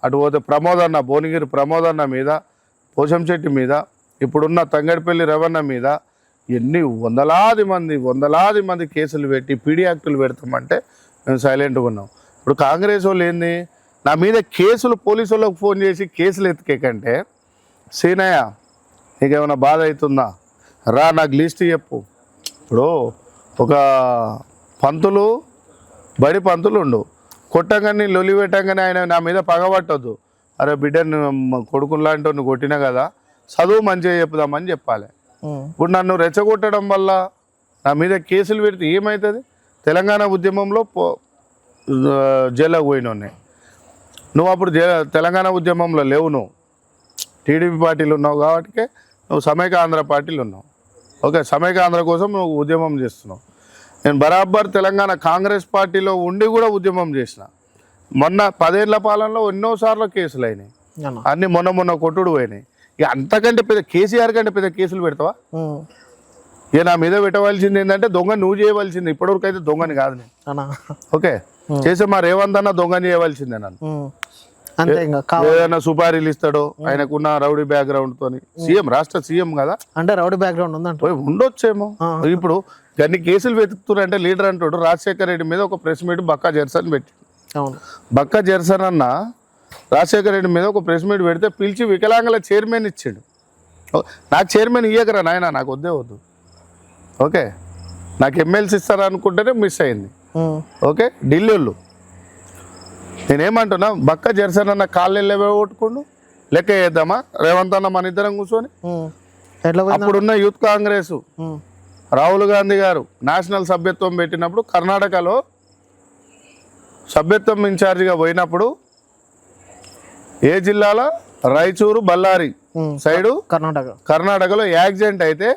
అటు పోతే ప్రమోద్ అన్న, భువనగిరి ప్రమోద్ అన్న మీద, పోషంశెట్టి మీద, ఇప్పుడున్న తంగడిపల్లి రవణ మీద ఎన్ని వందలాది మంది కేసులు పెట్టి పీడీ యాక్టులు పెడతామంటే మేము సైలెంట్గా ఉన్నాం. ఇప్పుడు కాంగ్రెస్ వాళ్ళు ఏంది నా మీద కేసులు, పోలీసు వాళ్ళకి ఫోన్ చేసి కేసులు ఎత్తికేకంటే, సీనయ్య నీకేమైనా బాధ అవుతుందా రా నాకు లిస్ట్ చెప్పు. ఇప్పుడు ఒక పంతులు, బడి పంతులు ఉండు, కొట్టంగానే లొలి పెట్టంగానే ఆయన నా మీద పగబట్టద్దు. అరే బిడ్డను కొడుకుని లాంటి నువ్వు కొట్టినా కదా, చదువు మంచిగా చెప్పుదామని చెప్పాలి. ఇప్పుడు నన్ను రెచ్చగొట్టడం వల్ల నా మీద కేసులు పెడితే ఏమవుతుంది? తెలంగాణ ఉద్యమంలో జైలుకు పోయినోనే నువ్వు, అప్పుడు తెలంగాణ ఉద్యమంలో లేవు, నువ్వు టీడీపీ పార్టీలు ఉన్నావు కాబట్టి నువ్వు సమైక్య ఆంధ్ర పార్టీలు ఉన్నావు. ఓకే, సమైక్య ఆంధ్ర కోసం నువ్వు ఉద్యమం చేస్తున్నావు. నేను బరాబర్ తెలంగాణ కాంగ్రెస్ పార్టీలో ఉండి కూడా ఉద్యమం చేసిన. మొన్న 10 ఏళ్ల పాలనలో ఎన్నోసార్లు కేసులు అయినాయి, అన్ని మొన్న కొట్టుడు పోయినాయి. ఇక అంతకంటే పెద్ద కేసీఆర్ కంటే పెద్ద కేసులు పెడతావా? ఇక నా మీద పెట్టవలసింది ఏంటంటే దొంగ నువ్వు చేయవలసింది. ఇప్పటివరకు అయితే దొంగని కాదు నేను. ఓకే, చేసే మా రేవంత్ అన్న దొంగని చేయవలసిందే. నన్ను ఏదైనా సుపారీలు ఇస్తాడో, ఆయనకున్న రౌడీ బ్యాక్గ్రౌండ్ తోని, సీఎం రాష్ట్ర సీఎం కదా, అంటే రౌడీ బ్యాక్గ్రౌండ్ ఉందంటే ఉండొచ్చేమో. ఇప్పుడు అన్ని కేసులు వెతుకుతున్నారంటే లీడర్ అంటాడు. రాజశేఖర రెడ్డి మీద ఒక ప్రెస్ మీట్ బక్కా జెర్సన్ పెట్టి, బక్కా జెర్సన్ అన్న రాజశేఖర రెడ్డి మీద ఒక ప్రెస్ మీట్ పెడితే పిలిచి వికలాంగుల చైర్మన్ ఇచ్చాడు. నాకు చైర్మన్ ఇయ్యకరా నాయన, నాకు వద్దు. ఓకే, నాకు ఎమ్మెల్సీ ఇస్తారా అనుకుంటేనే మిస్ అయింది. ఓకే, ఢిల్లీ వాళ్ళు నేనేమంటున్నా, బక్క జెర్సన్ అన్న కాళ్ళు వెళ్ళబోట్టుకుండు, లెక్క వేద్దామా రేవంత్ అన్న మన ఇద్దరం కూర్చొని? ఎట్లా పోయింది? అప్పుడున్న యూత్ కాంగ్రెస్ ఉమ్, రాహుల్ గాంధీ గారు నేషనల్ సభ్యత్వం పెట్టినప్పుడు కర్ణాటకలో సభ్యత్వం ఇన్ఛార్జిగా పోయినప్పుడు ఏ జిల్లాలో రాయచూరు బళ్ళారి సైడు కర్ణాటకలో యాక్సిడెంట్ అయితే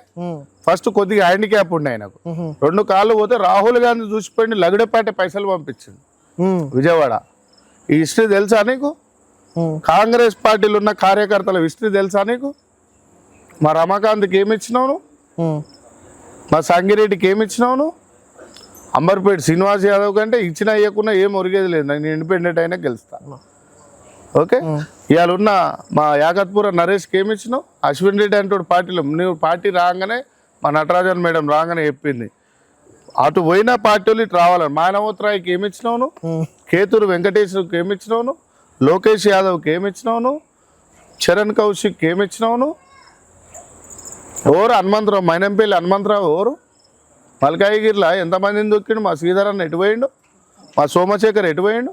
ఫస్ట్ కొద్దిగా హ్యాండిక్యాప్ ఉండే ఆయనకు, 2 కాళ్ళు పోతే రాహుల్ గాంధీ చూసిపోయింది లగడపాటి పైసలు పంపించింది విజయవాడ. ఈ హిస్టరీ తెలుసా నీకు? కాంగ్రెస్ పార్టీలో ఉన్న కార్యకర్తల హిస్టరీ తెలుసా నీకు? మా రమాకాంత్కి ఏమి ఇచ్చినావు నువ్వు? మా సంగిరెడ్డికి ఏమి ఇచ్చినావు నువ్వు? అంబర్పేట శ్రీనివాస్ యాదవ్ కంటే ఇచ్చినా ఇవ్వకున్నా ఏం ఒరిగేది లేదు, నేను ఇండిపెండెంట్ అయినా గెలుస్తా. ఓకే, ఇవాళ ఉన్న మా యాకత్పుర నరేష్కి ఏమి ఇచ్చినావు? అశ్విన్ రెడ్డి అంటే పార్టీలో నువ్వు పార్టీ రాగానే మా నటరాజన్ మేడం రాగానే చెప్పింది అటు పోయిన పార్టీలు ఇటు రావాలని. మానవోత్రాయికి ఏమి ఇచ్చినావు నువ్వు? కేతూరు వెంకటేశ్వర్కి ఏమి ఇచ్చినావు నువ్వు? లోకేష్ యాదవ్కి ఏమి ఇచ్చినావు నువ్వు? చరణ్ కౌశిక్కి ఏమి ఇచ్చినావు నువ్వు? ఓరు హనుమంతరావు, మైనంపల్లి హనుమంతరావు ఓరు? మల్కాయగిరిలో ఎంతమందిని దొక్కిండు? మా శ్రీధరన్ ఎటు పోయిండు? మా సోమశేఖర్ ఎటు పోయిండు?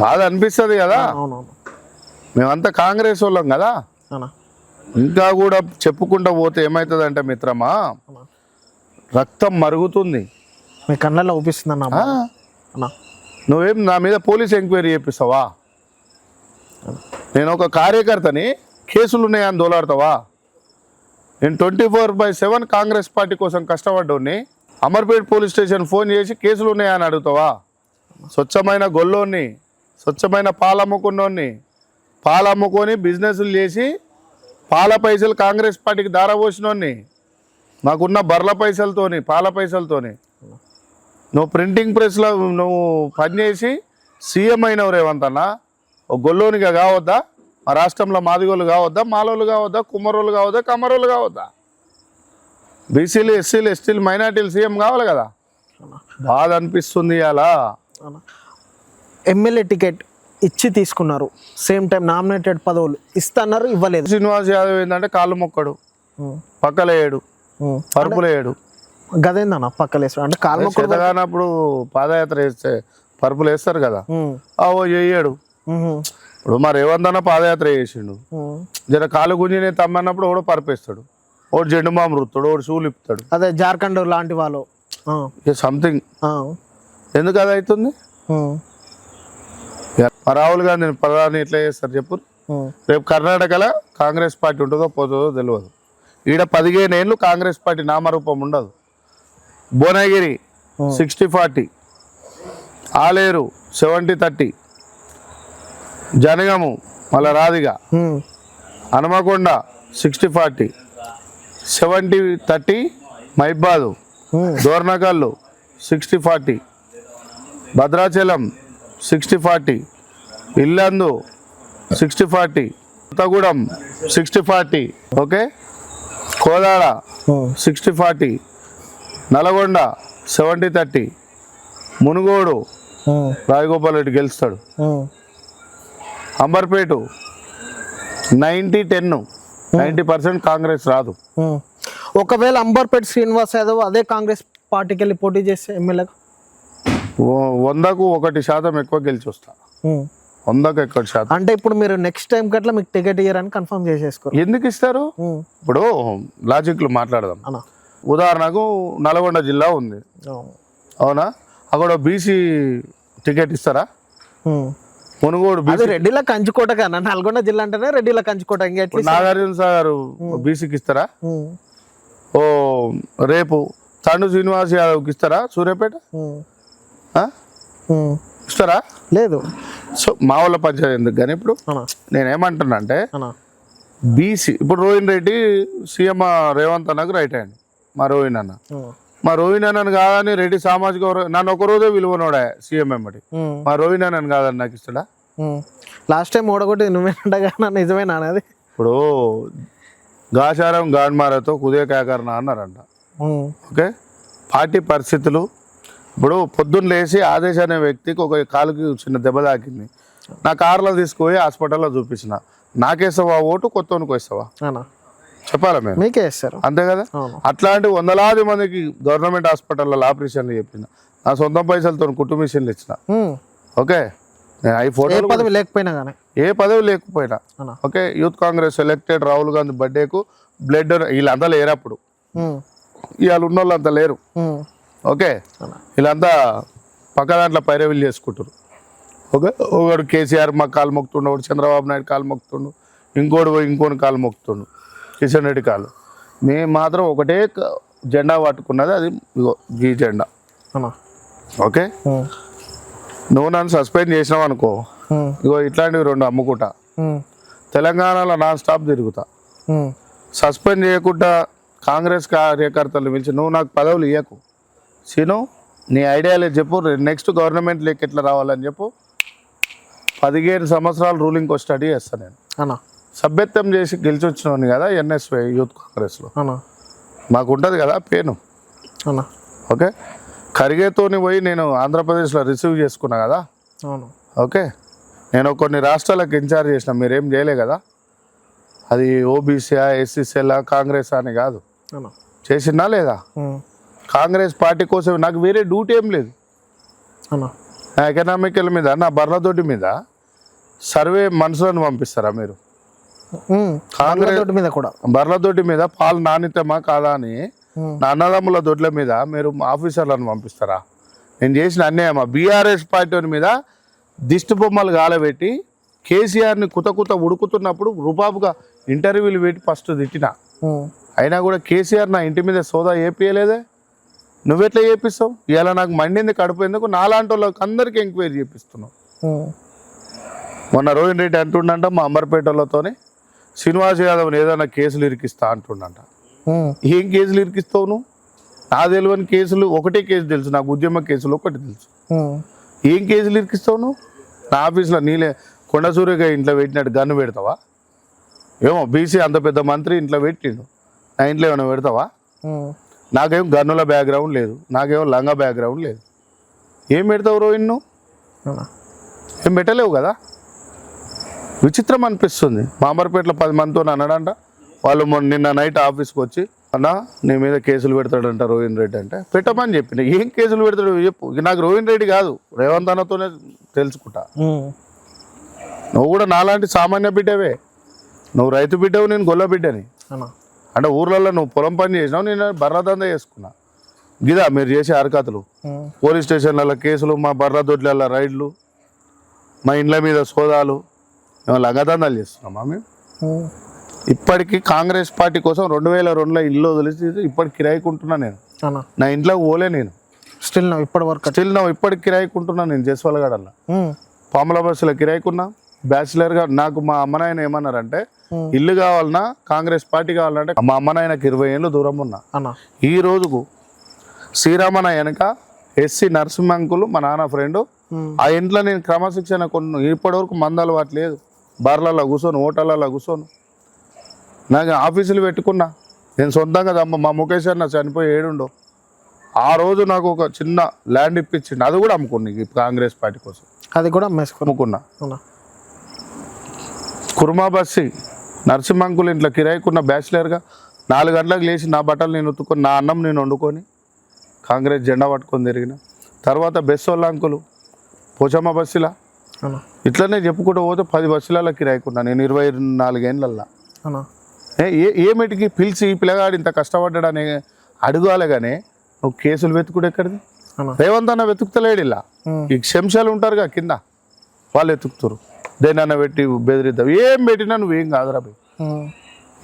బాధ అనిపిస్తుంది కదా. మేమంతా కాంగ్రెస్ వాళ్ళం కదా. ఇంకా కూడా చెప్పుకుంటూ పోతే ఏమవుతుందంటే మిత్రమా, రక్తం మరుగుతుంది. మీ కళ్ళల్లో ఊపిస్తుంది అన్న. నువ్వేం నా మీద పోలీస్ ఎంక్వైరీ చేపిస్తావా? నేను ఒక కార్యకర్తని, కేసులు ఉన్నాయని దోలాడతావా? నేను 24/7 కాంగ్రెస్ పార్టీ కోసం కష్టపడ్డోని. అమర్పేట్ పోలీస్ స్టేషన్ ఫోన్ చేసి కేసులు ఉన్నాయని అడుగుతావా? స్వచ్ఛమైన గొల్లోని, స్వచ్ఛమైన పాలు అమ్ముకున్నోని, పాలు అమ్ముకొని బిజినెస్లు చేసి పాల పైసలు కాంగ్రెస్ పార్టీకి దారపోసినోని, మాకున్న బర్ల పైసలతోని, పాల పైసలతోని నువ్వు ప్రింటింగ్ ప్రెస్లో నువ్వు పనిచేసి సీఎం అయినవు రేవంత్ అన్న. ఒక గొల్లోనిగా కావద్దా? మా రాష్ట్రంలో మాదిగోళ్ళు కావద్దా? మాలోళ్ళు కావద్దా? కుమ్మరోళ్ళు కావద్దా? కమ్మరోళ్ళు కావద్దా? బీసీలు, ఎస్సీలు, ఎస్టీలు, మైనార్టీలు సీఎం కావాలి కదా. బాధ అనిపిస్తుంది అలా. ఎమ్మెల్యే టికెట్ ఇచ్చి తీసుకున్నారు, సేమ్ టైం నామినేటెడ్ పదవులు ఇస్తున్నారు, ఇవ్వలేదు. శ్రీనివాస్ యాదవ్ ఏంటంటే కాళ్ళు మొక్కడు, పక్కలేయడు, పరుపులేయడు. గదేందన్న పక్కలేస్తాడు అంటే కాళ్ళు మొక్కడు కానప్పుడు పాదయాత్ర వేస్తే పరుపులు వేస్తారు కదా, ఓ చేయడు. ఇప్పుడు మా రేవంత్ అన్న పాదయాత్ర చేసిండు, జర కాలు గుంజినే తమ్మన్నప్పుడు ఒకడు పరుపేస్తాడు, ఒకడు జెండు మామ రుత్తాడు, ఒకడు షూలు ఇప్పుతాడు. అదే జార్ఖండ్ లాంటి వాళ్ళు సంథింగ్. ఎందుకు అది అవుతుంది? రాహుల్ గాంధీని ప్రధాని ఎట్లా చేస్తారు చెప్పు? రేపు కర్ణాటకలో కాంగ్రెస్ పార్టీ ఉంటుందో పోతుందో తెలియదు. ఈడ 15 ఏళ్ళు కాంగ్రెస్ పార్టీ నామరూపం ఉండదు. భువనగిరి 60-40, ఆలేరు 70-30, జనగము మళ్ళా రాధిగా, హనుమకొండ 60-40, 70-30, మైబాదు, దోర్నకల్లు 60-40, భద్రాచలం 60-40, ఇల్లందు 60-40, కొత్తగూడెం 60-40, ఓకే, కోదాడ 60-40, నల్గొండ 70-30, మునుగోడు రాజగోపాల్ రెడ్డి గెలుస్తాడు, అంబర్పేట 90-10, 90% కాంగ్రెస్ రాదు. ఒకవేళ అంబర్పేట శ్రీనివాస్ యాదవ్ అదే కాంగ్రెస్ పార్టీకి వెళ్ళి పోటీ చేస్తే ఎమ్మెల్యేగా 100కు 1% ఎక్కువ గెలిచి వస్తా. 100కు 1% అంటే ఇప్పుడు మీరు నెక్స్ట్ టైం కట్లా మీకు టికెట్ ఇయ్యారని కన్ఫర్మ్ చేసేసుకోరు. ఎందుకు ఇస్తారు? ఇప్పుడు లాజిక్లు మాట్లాడదాం. ఉదాహరణకు నల్గొండ జిల్లా ఉంది, అవునా? అక్కడ బీసీ టికెట్ ఇస్తారా? మునుగోడు రెడ్డిల కంచుకోట కన్నా నల్గొండ జిల్లా అంటేనే రెడ్డిల కంచుకోట. నాగార్జున సాగర్ బీసీకి ఇస్తారా? ఓ రేపు తండు శ్రీనివాస్ యాదవ్కి ఇస్తారా? సూర్యాపేట ఇస్తారా? లేదు. సో మా వాళ్ళ పంచాయతీ ఎందుకు కానీ ఇప్పుడు నేనేమంటున్నా అంటే బీసీ ఇప్పుడు రోహిన్ రెడ్డి సీఎం రేవంత్ అన్నకు రైట్ హ్యాండ్. మా రోహిన్ అన్న, మా రోహిన్ అన్నను కాదని రెడ్డి సామాజిక నన్ను ఒక రోజే విలువనోడా సీఎం ఎంబడి, మా రోహిన్ అన్నను కాదని నాకు ఇస్తాడా? లాస్ట్ టైం ఓడగొట్టి నువ్వేనంటగా నిజమేనా అది? ఇప్పుడు గాచారం గాడ్మారతో కుదే కాకరణ అన్నారంట. ఓకే, పార్టీ పరిస్థితులు ఇప్పుడు పొద్దున్న లేచి ఆదేశ్ అనే వ్యక్తికి ఒక కాలుకి చిన్న దెబ్బ తాకింది, నా కార్లో తీసుకుపోయి హాస్పిటల్లో చూపించిన, నాకేస్తావా ఓటు కొత్తవనికి వేస్తావా చెప్పాలా? మేము మీకే ఇస్తారు అంతే కదా. అట్లాంటి వందలాది మందికి గవర్నమెంట్ హాస్పిటల్లో ఆపరేషన్లు చెప్పిన, నా సొంత పైసలతో కుటుంబ మిషన్లు ఇచ్చిన. ఓకే, నేను ఈ ఏ ఫోటోలు పదవి లేకపోయినా కానీ ఏ పదవి లేకపోయినా అన్న. Okay youth Congress elected Rahul Gandhi బర్త్డేకు బ్లడ్ వీళ్ళంతా లేరు అప్పుడు ఇవాళ ఉన్న వాళ్ళు అంతా లేరు ఓకే వీళ్ళంతా పక్క దాంట్లో పైరవీలు చేసుకుంటారు ఓకే ఒకడు కేసీఆర్ మా కాలు మొక్కుతుండు ఒకడు చంద్రబాబు నాయుడు కాలు మొక్కుతుండు ఇంకోటి పోయి ఇంకోని కాలు మొక్కుతుండు కిషన్ రెడ్డి కాలు మేము మాత్రం ఒకటే జెండా పట్టుకున్నది అది ఇగో ఈ జెండా అన్న. ఓకే నువ్వు నన్ను సస్పెండ్ చేసినావు అనుకో ఇగో ఇట్లాంటివి 2 అమ్ముకుంటా తెలంగాణలో నాన్ స్టాప్ తిరుగుతా సస్పెండ్ చేయకుండా కాంగ్రెస్ కార్యకర్తలు పిలిచి నువ్వు నాకు పదవులు ఇవ్వకు సీను నీ ఐడియాలజీ చెప్పు నెక్స్ట్ గవర్నమెంట్ లెక్క ఎట్లా రావాలని చెప్పు 15 సంవత్సరాలు రూలింగ్ స్టడీ చేస్తాను నేను అన్న. సభ్యత్వం చేసి గెలిచి వచ్చినవాడిని కదా ఎన్ఎస్వై యూత్ కాంగ్రెస్లో అన్న. మాకు ఉంటుంది కదా పేను అన్న. ఓకే ఖర్గేతోని పోయి నేను ఆంధ్రప్రదేశ్లో రిసీవ్ చేసుకున్నా కదా అవును. ఓకే నేను కొన్ని రాష్ట్రాలకు ఇన్ఛార్జ్ చేసిన మీరేం చేయలే కదా అది ఓబీసీఆ ఎస్సీసీఎల్ కాంగ్రెస్ అని కాదు అన్న. చేసినా లేదా కాంగ్రెస్ పార్టీ కోసం నాకు వేరే డ్యూటీ ఏం లేదు అన్న. నా ఎకనామికల్ మీద నా బర్లతోటి మీద సర్వే మనుషులను పంపిస్తారా మీరు కాంగ్రెస్ రోడ్డు మీద కూడా బర్లతోటి మీద పాలు నాణ్యతమా కాదా అని నా అన్నదమ్ముల దొడ్ల మీద మీరు ఆఫీసర్లను పంపిస్తారా నేను చేసిన అన్యాయమా బీఆర్ఎస్ పార్టీ మీద దిష్టి బొమ్మలు గాలబెట్టి కేసీఆర్ని కుత ఉడుకుతున్నప్పుడు రుబాబుగా ఇంటర్వ్యూలు పెట్టి ఫస్ట్ తిట్టిన అయినా కూడా కేసీఆర్ నా ఇంటి మీద సోదా ఏపీయలేదే నువ్వెట్లా చేపిస్తావు ఇలా నాకు మండింది కడుపు ఎందుకు నాలాంటి వాళ్ళకి అందరికీ ఎంక్వైరీ చేపిస్తున్నావు మొన్న రోహిన్ రెడ్డి అంటుండంట మా అంబర్పేటలతోని శ్రీనివాస్ యాదవ్ని ఏదైనా కేసులు ఇరికిస్తా అంటుండంట ఏం కేసులు ఇరికిస్తావు నువ్వు నా తెలియని కేసులు ఒకటే కేసు తెలుసు నాకు ఉద్యమ కేసులు ఒకటి తెలుసు ఏం కేసులు ఇరికిస్తావు నువ్వు నా ఆఫీస్లో నీలే కొండ సూర్యగా ఇంట్లో పెట్టినట్టు గన్ను పెడతావా ఏమో బీసీ అంత పెద్ద మంత్రి ఇంట్లో పెట్టిండు నా ఇంట్లో ఏమైనా పెడతావా నాకేం గన్నుల బ్యాక్గ్రౌండ్ లేదు నాకేమో లంగా బ్యాక్గ్రౌండ్ లేదు ఏం పెడతావు రోహిన్ నువ్వు ఏం పెట్టలేవు కదా విచిత్రం అనిపిస్తుంది మామర్పేటలో 10 మందితో అన్నాడంట వాళ్ళు నిన్న నైట్ ఆఫీస్కి వచ్చి అన్న నీ మీద కేసులు పెడతాడంట రోహిన్ రెడ్డి అంటే పెట్టమని చెప్పిన ఏం కేసులు పెడతాడు చెప్పు నాకు రోహిన్ రెడ్డి కాదు రేవంత్ అన్నతోనే తెలుసుకుంటా నువ్వు కూడా నాలాంటి సామాన్య బిడ్డవే నువ్వు రైతు బిడ్డవు నేను గొల్ల బిడ్డని అంటే ఊర్లలో నువ్వు పొలం పని చేసినావు నేను బర్రదంద చేసుకున్నా గిదా మీరు చేసే హరకతులు పోలీస్ స్టేషన్లలో కేసులు మా బర్ర దొడ్ల రైడ్లు మా ఇండ్ల మీద సోదాలు మేము లంగదందాలు చేస్తున్నామా మేము ఇప్పటికీ కాంగ్రెస్ పార్టీ కోసం 2002లో ఇల్లు వదిలేసి ఇప్పటికి కిరాయికుంటున్నా నేను నా ఇంట్లోకి పోలే నేను స్టిల్ ఇప్పటికి కిరాయికుంటున్నా నేను జస్వాలగడల్లో పాముల బస్సులో కిరాయికున్నా బ్యాచిలర్గా నాకు మా అమ్మ నాయన ఏమన్నారంటే ఇల్లు కావాలన్నా కాంగ్రెస్ పార్టీ కావాలంటే మా అమ్మ నాయనకి 20 ఏళ్ళు దూరం ఉన్నా ఈ రోజుకు శ్రీరామన వెనక ఎస్సీ నరసింహంకులు మా నాన్న ఫ్రెండ్ ఆ ఇంట్లో నేను క్రమశిక్షణ కొన్ని ఇప్పటివరకు మందలు వాట్లేదు బార్లలో కూర్చోను హోటళ్ళలో కూర్చోను నాకు ఆఫీసులు పెట్టుకున్నా నేను సొంతంగా మా ముఖేష్ అన్న చనిపోయి ఏడుండో ఆ రోజు నాకు ఒక చిన్న ల్యాండ్ ఇప్పించిండు అది కూడా అమ్ముకున్నా కాంగ్రెస్ పార్టీ కోసం అది కూడా అమ్ముకున్నా కుర్మా బస్సి నరసింహంకులు ఇంట్లో కిరాయికున్న బ్యాచిలర్గా 4 గంటలకు లేచి నా బట్టలు నేను ఉత్తుకొని నా అన్నం నేను వండుకొని కాంగ్రెస్ జెండా పట్టుకొని తిరిగిన తర్వాత బెస్సోళ్ళ అంకులు పోచమ్మ బస్సులా ఇట్లనే చెప్పుకుంటూ పోతే 10 బస్సులలో కిరాయికున్నా నేను 24 ఏళ్ళల్లో ఏమిటికి పిలిచి ఈ పిల్లగాడు ఇంత కష్టపడ్డాడని అడగాలి కానీ నువ్వు కేసులు వెతుకుడు ఎక్కడిది రేవంత్ అన్న వెతుకుతలేడు ఇలా ఈ శంశాలు ఉంటారుగా కింద వాళ్ళు వెతుకుతారు దేనన్నా పెట్టి బెదిరిద్దాం ఏం పెట్టినా నువ్వేం కాదురా భయ్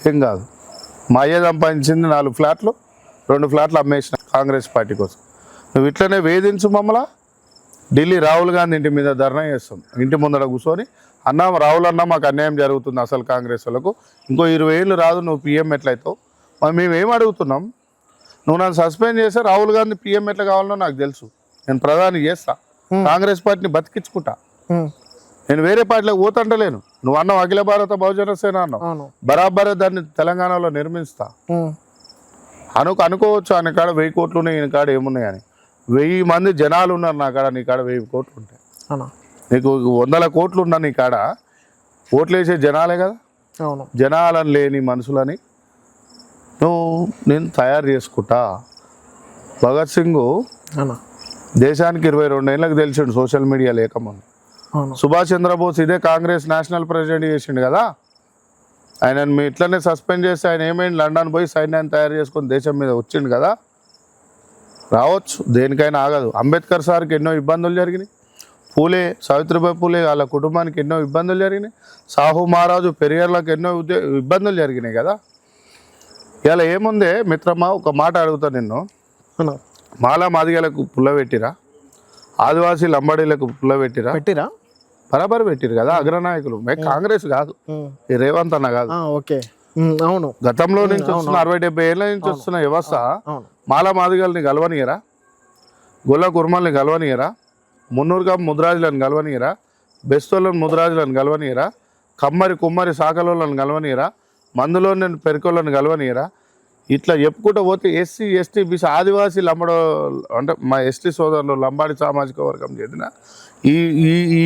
ఏం కాదు మా అయ్య సంపాదించింది 4 ఫ్లాట్లు 2 ఫ్లాట్లు అమ్మేసిన కాంగ్రెస్ పార్టీ కోసం నువ్వు ఇట్లనే వేధించు మమ్మల్ని ఢిల్లీ రాహుల్ గాంధీ ఇంటి మీద ధర్నా చేస్తాం ఇంటి ముందర కూర్చొని అన్న రాహుల్ అన్న మాకు అన్యాయం జరుగుతుంది అసలు కాంగ్రెస్ వాళ్ళకు ఇంకో 20 ఏళ్ళు రాదు నువ్వు పీఎం ఎట్లయితావు మేము ఏం అడుగుతున్నాం నువ్వు నన్ను సస్పెండ్ చేస్తే రాహుల్ గాంధీ పీఎం ఎట్లా కావాలనో నాకు తెలుసు నేను ప్రధాని చేస్తా కాంగ్రెస్ పార్టీని బతికించుకుంటా నేను వేరే పార్టీలోకి పోతంటలేను నువ్వు అన్నావు అఖిల భారత బహుజన సేన అన్నావు బరాబర్ దాన్ని తెలంగాణలో నిర్మిస్తా అనుకోవచ్చు ఆయన కాడ 1000 కోట్లు ఉన్నాయి ఈయన కాడ ఏమున్నాయి అని 1000 మంది జనాలు ఉన్నారు నా కాడ నీ కాడ 1000 కోట్లు ఉంటాయి నీకు 100 కోట్లు ఉన్నా నీ కాడ ఓట్లు వేసే జనాలే కదా జనాలని లేని మనుషులని నేను తయారు చేసుకుంటా భగత్ సింగ్ దేశానికి 22 ఏళ్ళకి తెలిసిండు సోషల్ మీడియా లేకముందు అవును. సుభాష్ చంద్రబోస్ ఇదే కాంగ్రెస్ నేషనల్ ప్రెసిడెంట్ చేసిండు కదా, ఆయన మీ ఇట్లనే సస్పెండ్ చేసి ఆయన ఏమైంది, లండన్ పోయి సైన్యాన్ని తయారు చేసుకొని దేశం మీద వచ్చిండు కదా. రావచ్చు, దేనికైనా ఆగదు. అంబేద్కర్ సార్కి ఎన్నో ఇబ్బందులు జరిగినాయి, పూలే సావిత్రిబాయి పూలే వాళ్ళ కుటుంబానికి ఎన్నో ఇబ్బందులు జరిగినాయి, సాహు మహారాజు పెరియార్లకు ఎన్నో ఇబ్బందులు జరిగినాయి కదా. ఇలా ఏముందే మిత్రమా, ఒక మాట అడుగుతా నిన్ను. అన్న మాలా మాదిగలకు పుల్ల పెట్టిరా, ఆదివాసీ లంబాడీలకు పుల్ల పెట్టిరా? పెట్టిరా? బరాబర్ పెట్టిరు కదా అగ్రనాయకులు. కాంగ్రెస్ కాదు, ఈ రేవంత్ అన్న కాదు. ఓకే, అవును. గతంలో నుంచి వస్తున్న 60-70 ఏళ్ళ నుంచి వస్తున్న వ్యవస్థ అవును. మాలా మాదిగల్ని గెలవనియరా, గొల్ల కుర్మల్ని గెలవనియరా, మున్నూరుగా ముద్రాజులను గెలవనియరా, బెస్తోళ్ళని ముద్రాజులను గెలవనియరా, కమ్మరి కుమ్మరి సాకలోళ్ళని గెలవనియరా, మందులోని పెరుకోళ్ళని గెలవనియరా? ఇట్లా చెప్పుకుంటూ పోతే ఎస్సీ ఎస్టీ బీసీ ఆదివాసీ లంబడో అంటే మా ఎస్టీ సోదరులు లంబాడి సామాజిక వర్గం చెందిన ఈ ఈ ఈ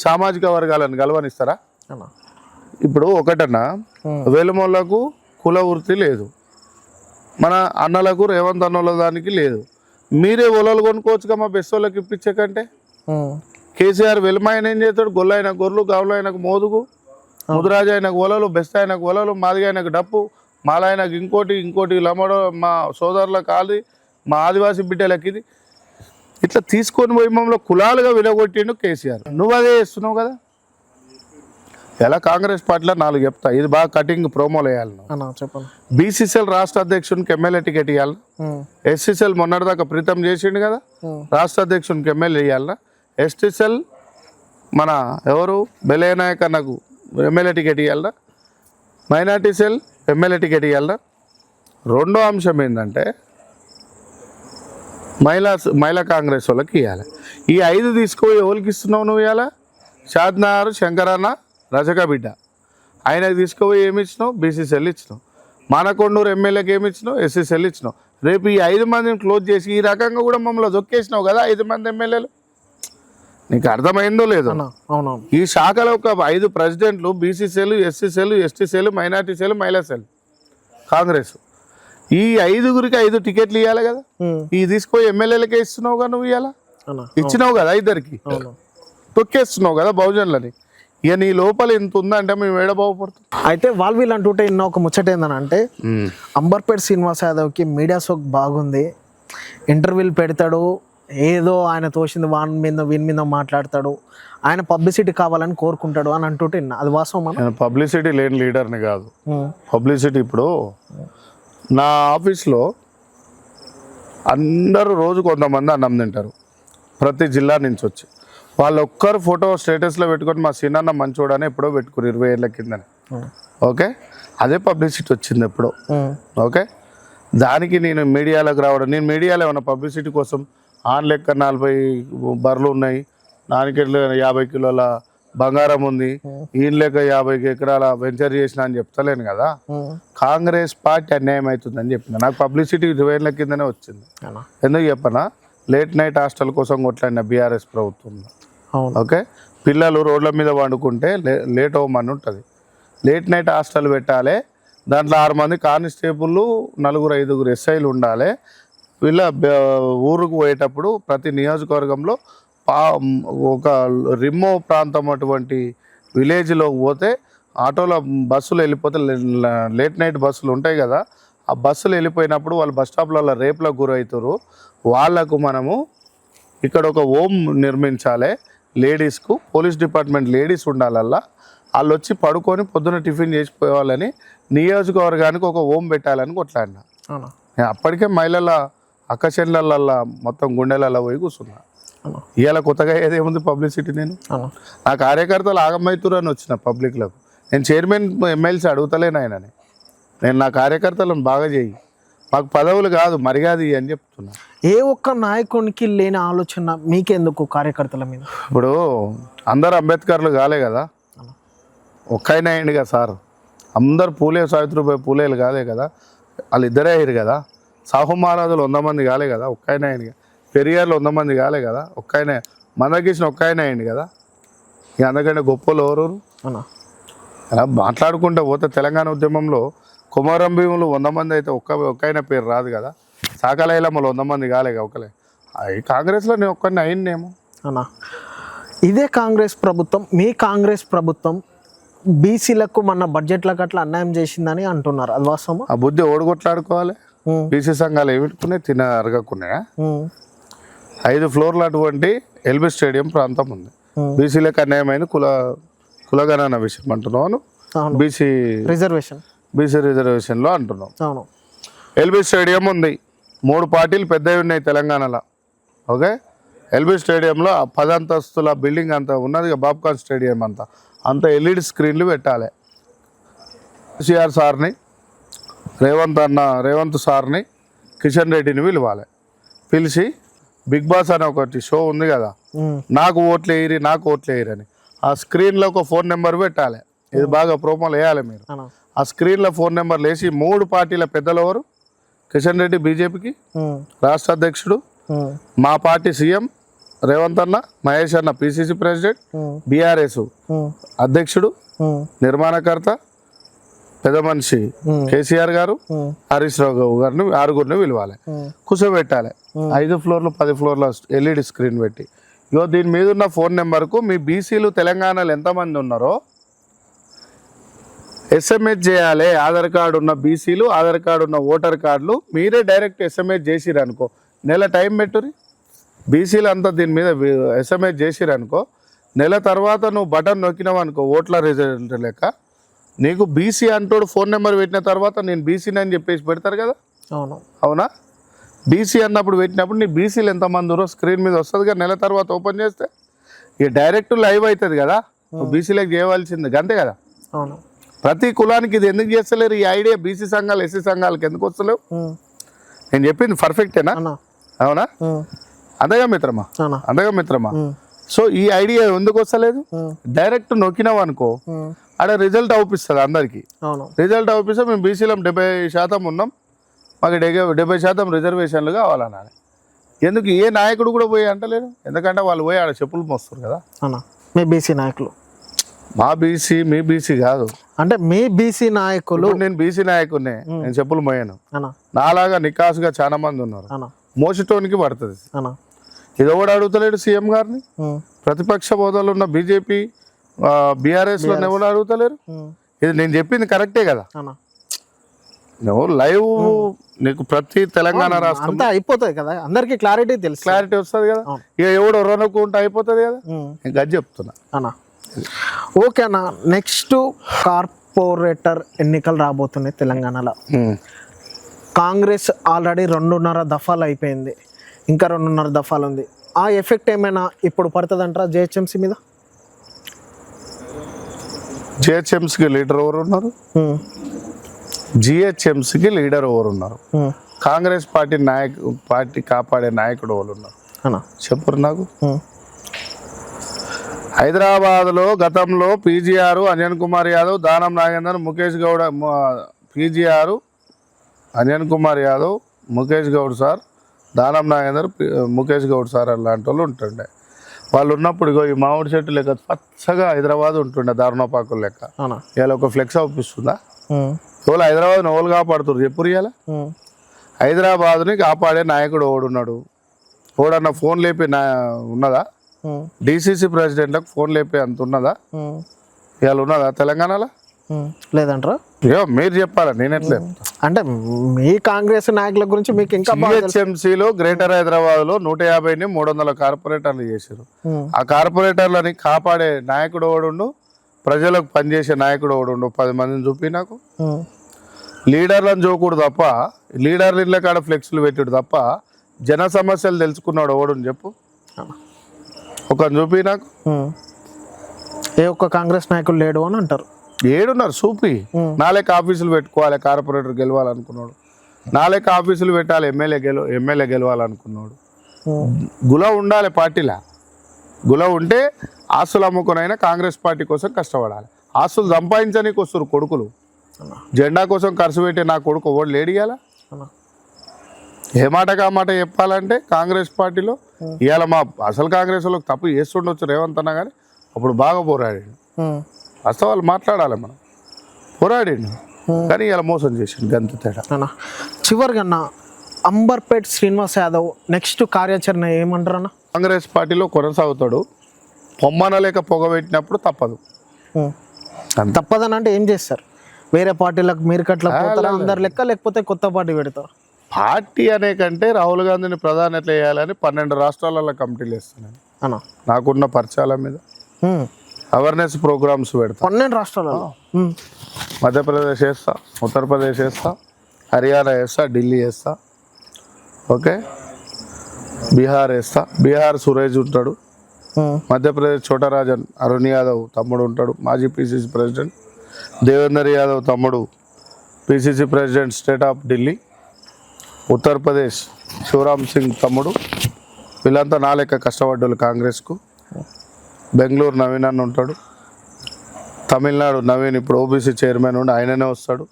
సామాజిక వర్గాలను గెలవనిస్తారా? అన్న ఇప్పుడు ఒకటన్నా, వేలుమోళ్ళకు కుల వృత్తి లేదు, మన అన్నలకు రేవంత్ అన్నోళ్ళ దానికి లేదు. మీరే ఒలలు కొనుక్కోవచ్చుగా మా బెస్తోళ్ళకి ఇప్పించే కంటే. కేసీఆర్ వెలుమ ఆయన ఏం చేస్తాడు, గొల్ల అయిన గొర్రెలు, గావులు ఆయనకు మోదుగు, ముదురాజు ఆయనకు ఒలలు, బెస్త ఆయనకు ఒలలు, మాదిగ ఆయనకు డప్పు, మాల ఆయనకు ఇంకోటి లమ్మడో, మా సోదరులకు కాదు, మా ఆదివాసీ బిడ్డలకి ఇది. ఇట్లా తీసుకొని పోయి మమ్మల్ని కులాలుగా విలగొట్టిండు కేసీఆర్. నువ్వు అదే చేస్తున్నావు కదా. ఎలా కాంగ్రెస్ పార్టీలో 4 చెప్తా, ఇది బాగా కటింగ్ ప్రోమోలు వేయాలి. చెప్పండి. బీసీసీఎల్ రాష్ట్ర అధ్యక్షునికి ఎమ్మెల్యే టికెట్ ఇవ్వాలి. ఎస్సీసీఎల్ మొన్నటిదాకా ప్రీతం చేసిండు కదా, రాష్ట్ర అధ్యక్షునికి ఎమ్మెల్యే ఇవ్వాలన్నా. ఎస్టీసీఎల్ మన ఎవరు బెలయ్య నాయక్ అన్నకు ఎమ్మెల్యే టికెట్ ఇవ్వాలన్నా. మైనార్టీ సెల్ ఎమ్మెల్యే టికెట్ ఇవ్వాలన్నా. రెండో అంశం ఏంటంటే మహిళా కాంగ్రెస్ వాళ్ళకి ఇవ్వాలి. ఈ 5 తీసుకుపోయి ఎవరికి ఇస్తున్నావు నువ్వు? ఇవ్వాలా షాద్నగర్ శంకరన్న రజక బిడ్డ, ఆయనకు తీసుకుపోయి ఏమి ఇచ్చినావు? బీసీసీఎల్ ఇచ్చినావు. మానకొండూరు ఎమ్మెల్యేకి ఏమి ఇచ్చినావు? ఎస్సీసీఎల్ ఇచ్చినావు. రేపు ఈ 5 మందిని క్లోజ్ చేసి ఈ రకంగా కూడా మమ్మల్ని దొక్కేసినావు కదా 5 మంది ఎమ్మెల్యేలు. నీకు అర్థమైందో లేదో? ఈ శాఖలో ఒక 5 ప్రెసిడెంట్లు, BCCL, SCCL, STCL, minority cell, మహిళా సెల్ కాంగ్రెస్. ఈ 5గురికి 5 టికెట్లు ఇవ్వాలి కదా. ఈ తీసుకుపోయి ఎమ్మెల్యేలకే ఇస్తున్నావు కదా నువ్వు. ఇవ్వాలా ఇచ్చినావు కదా 5కి, తొక్కేస్తున్నావు కదా బహుజనులని. ఇక నీ లోపల ఇంత ఉందంటే మేము ఏడబాగుపడుతుంది. అయితే వీళ్ళు అంటుంటే ఇన్న ఒక ముచ్చట ఏంటంటే, అంబర్పేట శ్రీనివాస్ యాదవ్కి మీడియా సోక్ బాగుంది, ఇంటర్వ్యూలు పెడతాడు, ఏదో ఆయన తోచింది వీని మీద మాట్లాడతాడు, ఆయన పబ్లిసిటీ కావాలని కోరుకుంటాడు అని అంటుంటే అది వాస్తవం? పబ్లిసిటీ లేని లీడర్ని కాదు. పబ్లిసిటీ ఇప్పుడు నా ఆఫీస్లో అందరూ రోజు కొంతమంది అన్నం తింటారు, ప్రతి జిల్లా నుంచి వచ్చి. వాళ్ళు ఒక్కరు ఫోటో స్టేటస్లో పెట్టుకొని మా సీనన్న మంచోడని ఎప్పుడో పెట్టుకుని 20 ఏళ్ళ కిందని. ఓకే, అదే పబ్లిసిటీ వచ్చింది ఎప్పుడో. ఓకే, దానికి నేను మీడియాలోకి రావడం, నేను మీడియాలో ఏమన్నా పబ్లిసిటీ కోసం ఆన్ లెక్క 40 బర్రెలు ఉన్నాయి, దానికి 50 కిలోల బంగారం ఉంది, ఈయన లెక్క 50 ఎకరాల వెంచర్ చేసిన అని చెప్తలేను కదా. కాంగ్రెస్ పార్టీ అన్యాయం అవుతుందని చెప్పిన. నాకు పబ్లిసిటీ 20 ఏళ్ళ కిందనే వచ్చింది. ఎందుకు చెప్పనా? లేట్ నైట్ హాస్టల్ కోసం కొట్లాడిన బీఆర్ఎస్ ప్రభుత్వం. ఓకే, పిల్లలు రోడ్ల మీద వండుకుంటే లేట్ అవ్వమని ఉంటుంది. లేట్ నైట్ హాస్టల్ పెట్టాలి, దాంట్లో 6 మంది కానిస్టేబుల్, 4-5 ఎస్ఐలు ఉండాలి. వీళ్ళ ఊరుకు పోయేటప్పుడు ప్రతి నియోజకవర్గంలో ఒక రిమో ప్రాంతం అటువంటి విలేజ్లో పోతే ఆటోలో బస్సులు వెళ్ళిపోతే, లేట్ నైట్ బస్సులు ఉంటాయి కదా, ఆ బస్సులు వెళ్ళిపోయినప్పుడు వాళ్ళు బస్ స్టాప్లలో రేపులకు గురవుతారు. వాళ్లకు మనము ఇక్కడ ఒక హోమ్ నిర్మించాలి లేడీస్కు. పోలీస్ డిపార్ట్మెంట్ లేడీస్ ఉండాలల్లా, వాళ్ళు వచ్చి పడుకొని పొద్దున్న టిఫిన్ చేసిపోవాలని నియోజకవర్గానికి ఒక హోమ్ పెట్టాలని కొట్లాడినా. నేను అప్పటికే మహిళల అక్కచెల్లెళ్ళ మొత్తం గుండెలలో పోయి కూర్చున్నా. ఇవాళ కొత్తగా ఏదేముంది పబ్లిసిటీ? నేను నా కార్యకర్తలు ఆగమవుతురు అని వచ్చిన పబ్లిక్లకు. నేను చైర్మన్ ఎమ్మెల్సీ అడుగుతలేను ఆయనని. నేను నా కార్యకర్తలను బాగా చేయి, మాకు పదవులు కాదు మర్యాద అని చెప్తున్నా. ఏ ఒక్క నాయకునికి లేని ఆలోచన మీకెందుకు కార్యకర్తల మీద? ఇప్పుడు అందరు అంబేద్కర్లు కాలే కదా, ఒక్కైనా అయ్యింది కదా సార్. అందరు పూలే సావిత్రిబాయి పూలేలు కాలే కదా, వాళ్ళు ఇద్దరే అయ్యారు కదా. సాహు మహారాజులు 100 మంది కాలే కదా, ఒక్కైనా అయ్యింది కదా. పెరియార్లు 100 మంది కాలే కదా, ఒక్కైనా మందకృష్ణ ఒక్కైనా అయ్యింది కదా. ఇక అందుకంటే గొప్పలు ఎవరు? అలా మాట్లాడుకుంటే పోతే తెలంగాణ ఉద్యమంలో కుమారం భీములు 100 మంది అయితే ఒక్కైనా పేరు రాదు కదా. సాకలైలమ్మలు 100 మంది కాలేక ఒకలే. కాంగ్రెస్లో నేను ఒక్కడిని అయిందేమో అన్నా. ఇదే కాంగ్రెస్ ప్రభుత్వం, మీ కాంగ్రెస్ ప్రభుత్వం బీసీలకు మన బడ్జెట్లకు అట్లా అన్యాయం చేసిందని అంటున్నారు, అది వాస్తవమా? ఆ బుద్ధి ఓడగొట్లాడుకోవాలి. బీసీ సంఘాలు ఏమిటుకున్నాయి, అరగకున్నాయా? 5 ఫ్లోర్లు అటువంటి ఎల్బీ స్టేడియం ప్రాంతం ఉంది. బీసీలకు అన్యాయమైన కులగణన విషయం అంటున్నాను. బీసీ రిజర్వేషన్లో అంటున్నాం. ఎల్బీ స్టేడియం ఉంది, 3 పార్టీలు పెద్దవి ఉన్నాయి తెలంగాణలో. ఓకే, ఎల్బీ స్టేడియంలో 10 అంతస్తుల బిల్డింగ్ అంతా ఉన్నది, బాబ్కాన్ స్టేడియం అంత ఎల్ఈడి స్క్రీన్లు పెట్టాలి. కేసీఆర్ సార్ని, రేవంత్ సార్ని, కిషన్ రెడ్డిని పిలవాలి. పిలిచి బిగ్ బాస్ అనే ఒకటి షో ఉంది కదా, నాకు ఓట్లు వేయరు అని, ఆ స్క్రీన్లో ఒక ఫోన్ నెంబర్ పెట్టాలి. ఇది బాగా ప్రోమోలు వేయాలి మీరు. ఆ స్క్రీన్లో ఫోన్ నెంబర్లు వేసి 3 పార్టీల పెద్దలు ఎవరు, కిషన్ రెడ్డి బీజేపీకి రాష్ట్ర అధ్యక్షుడు, మా పార్టీ సీఎం రేవంత్ అన్న, మహేష్ అన్న పిసిసి ప్రెసిడెంట్, బీఆర్ఎస్ అధ్యక్షుడు నిర్మాణకర్త పెద్ద మనిషి కేసీఆర్ గారు, హరీష్ రావు గారిని 6గురిని పిలవాలి, కూర్చోబెట్టాలి. 5 ఫ్లోర్లు 10 ఫ్లోర్ల ఎల్ఈడి స్క్రీన్ పెట్టి, ఇగో దీని మీద ఉన్న ఫోన్ నెంబర్కు మీ బీసీలు తెలంగాణలో ఎంతమంది ఉన్నారో ఎస్ఎంఎస్ చేయాలి. ఆధార్ కార్డు ఉన్న బీసీలు, ఆధార్ కార్డు ఉన్న ఓటర్ కార్డులు మీరే డైరెక్ట్ ఎస్ఎంఎస్ చేసిరు అనుకో, నెల టైం పెట్టురి. బీసీలు అంతా దీని మీద ఎస్ఎంఎస్ చేసిరు అనుకో, నెల తర్వాత నువ్వు బటన్ నొక్కినావు అనుకో, ఓట్ల రిజల్ట్ లెక్క నీకు బీసీ అంటోడు ఫోన్ నెంబర్ పెట్టిన తర్వాత నేను బీసీని అని చెప్పేసి పెడతారు కదా. అవునా? బీసీ అన్నప్పుడు పెట్టినప్పుడు నీ బీసీలు ఎంతమంది ఉన్నారో స్క్రీన్ మీద వస్తుంది కదా. నెల తర్వాత ఓపెన్ చేస్తే ఇక డైరెక్ట్ లైవ్ అవుతుంది కదా, బీసీలకు చేయవలసింది అంతే కదా. ప్రతి కులానికి ఇది ఎందుకు చేస్తలేరు ఈ ఐడియా? బీసీ సంఘాలు ఎస్సీ సంఘాలకు ఎందుకు వస్తలేవు? నేను చెప్పింది పర్ఫెక్టేనా? అవునా? అంతేగా మిత్రమా? సో ఈ ఐడియా ఎందుకు వస్తలేదు? డైరెక్ట్ నొక్కినావు అనుకో, ఆడ రిజల్ట్ అవుపిస్తుంది అందరికి. రిజల్ట్ అవుపిస్తే మేము బీసీలో 70% ఉన్నాం, మాకు 70% రిజర్వేషన్లు కావాలన్నాను. ఎందుకు ఏ నాయకుడు కూడా పోయి అంటలేరు? ఎందుకంటే వాళ్ళు పోయి ఆడ చెప్పులు మోస్తారు కదా. మీ బీసీ నాయకులు, మా బీసీ మీ బీసీ కాదు అంటే మీ బీసీ నాయకులు. నేను బీసీ నాయకుడినే, నేను చెప్పులు మోయాను. నాలాగా నికాసుగా చాలా మంది ఉన్నారు. మోసటోనికి పడుతుంది. ఇది ఎవడు అడుగుతలేడు సీఎం గారిని? ప్రతిపక్ష హోదాలో ఉన్న బీజేపీ బీఆర్ఎస్ లో ఎవరు అడుగుతలేరు? ఇది నేను చెప్పింది కరెక్టే కదా. నువ్వు లైవ్ నీకు ప్రతి తెలంగాణ రాష్ట్రం అయిపోతుంది కదా, అందరికి క్లారిటీ తెలుసు, క్లారిటీ వస్తుంది కదా. ఇక ఎవడు రొనకుంటే అయిపోతుంది కదా. ఇంకా అది చెప్తున్నా. ఓకే అన్న, నెక్స్ట్ కార్పొరేటర్ ఎన్నికలు రాబోతున్నాయి తెలంగాణలో. కాంగ్రెస్ ఆల్రెడీ 2.5 దఫాలు అయిపోయింది, ఇంకా 2.5 దఫాలు ఉంది. ఆ ఎఫెక్ట్ ఏమైనా ఇప్పుడు పడుతుంది అంటారా జిహెచ్ఎంసీ మీద? జిహెచ్ఎంసీకి లీడర్ ఎవరు ఉన్నారు? జిహెచ్ఎంసీకి లీడర్ ఎవరు ఉన్నారు? కాంగ్రెస్ పార్టీ కాపాడే నాయకుడు ఎవరు ఉన్నారు చెప్పరు నాకు. హైదరాబాద్లో గతంలో PGR, Anjan Kumar Yadav, Danam Nagender, Mukesh Goud, PGR, Anjan Kumar Yadav, Mukesh Goud sir, Danam Nagender, Mukesh Goud sir అలాంటి వాళ్ళు ఉంటుండే. వాళ్ళు ఉన్నప్పుడు ఇగో ఈ మామిడి చెట్టు లెక్క పచ్చగా హైదరాబాద్ ఉంటుండే, దారుణపాకులు లెక్క. ఇవాళ ఒక ఫ్లెక్స్ అవుపిస్తుందా? ఇవాళ హైదరాబాద్ ఓళ్ళు కాపాడుతున్నారు చెప్పు. ఇవాళ హైదరాబాద్ని కాపాడే నాయకుడు ఓడున్నాడు. ఓడన్న ఫోన్ లేపి ఉన్నదా? డిసిసి ప్రెసిడెంట్లకు ఫోన్ లేపే అంత ఉన్నదా? ఇవాళ ఉన్నదా తెలంగాణలో? లేదంటారా? మీరు చెప్పాలా, నేను ఎట్లా? అంటే మీ కాంగ్రెస్ నాయకుల గురించి మీకు ఇంకా జిహెచ్ఎంసీలో గ్రేటర్ హైదరాబాద్ లో 150ని 300 కార్పొరేటర్లు చేశారు. ఆ కార్పొరేటర్లని కాపాడే నాయకుడు ఓడుండు, ప్రజలకు పనిచేసే నాయకుడు ఓడుండు. 10 మందిని చూపి నాకు. లీడర్లను చూకూడదు తప్ప, లీడర్లు ఇళ్ళ కాడ ఫ్లెక్స్లు పెట్టుడు తప్ప జన సమస్యలు తెలుసుకున్నాడు ఓడుని చెప్పు. ఒక చూపి నాకు. ఏ ఒక్క కాంగ్రెస్ నాయకులు లేడు అని అంటారు. ఏడున్నారు చూపి. నాలేక ఆఫీసులు పెట్టుకోవాలి కార్పొరేటర్ గెలవాలనుకున్నాడు, నాలేక ఆఫీసులు పెట్టాలి ఎమ్మెల్యే గెలవాలనుకున్నాడు. గుల ఉండాలి పార్టీలా. గుల ఉంటే ఆస్తులు అమ్ముకునైనా కాంగ్రెస్ పార్టీ కోసం కష్టపడాలి. ఆస్తులు సంపాదించడానికి వస్తారు కొడుకులు, జెండా కోసం ఖర్చు పెట్టే నా కొడుకు ఓడి లేడియాలా? ఏ మాటకు ఆ మాట చెప్పాలంటే కాంగ్రెస్ పార్టీలో ఇవాళ మా అసలు కాంగ్రెస్ వాళ్ళకి తప్పు చేస్తుండొచ్చు రేవంత్ అన్న, కానీ అప్పుడు బాగా పోరాడాడు. వాస్తవాలు మాట్లాడాలి మనం. పోరాడిండు కానీ ఇలా మోసం చేసిండు, గంత తేడా. చివరిగా అంబర్పేట్ శ్రీనివాస్ యాదవ్ నెక్స్ట్ కార్యాచరణ ఏమంటారు అన్న? కాంగ్రెస్ పార్టీలో కొనసాగుతాడు, పొమ్మనలేక పొగబెట్టినప్పుడు తప్పదు. అంతే. తప్పదని అంటే ఏం చేస్తారు? వేరే పార్టీలకు మీరు కట్ల పోతారా అందరు లెక్క, లేకపోతే కొత్త పార్టీ పెడతారు? పార్టీ అనే కంటే రాహుల్ గాంధీని ప్రధాని ఎట్లా చేయాలని 12 రాష్ట్రాలలో కమిటీలు వేస్తున్నాను. అన్నా నాకున్న పరిచయాల మీద అవేర్నెస్ ప్రోగ్రామ్స్ పెడతా. 12 రాష్ట్రాలలో మధ్యప్రదేశ్ వేస్తా, ఉత్తరప్రదేశ్ వేస్తా, హర్యానా వేస్తా, ఢిల్లీ వేస్తా, ఓకే, బీహార్ వేస్తా. బీహార్ సురేష్ ఉంటాడు, మధ్యప్రదేశ్ చోటరాజన్ అరుణ్ యాదవ్ తమ్ముడు ఉంటాడు, మాజీ పిసిసి ప్రెసిడెంట్. దేవేందర్ యాదవ్ తమ్ముడు PCC president state of Delhi. Uttar Pradesh Shivram Singh తమ్ముడు. వీళ్ళంతా నా లెక్క కష్టపడ్డోళ్ళు కాంగ్రెస్కు. బెంగళూరు నవీన్ అన్న ఉంటాడు. తమిళనాడు నవీన్ ఇప్పుడు ఓబీసీ చైర్మన్ ఉండి ఆయననే వస్తాడు.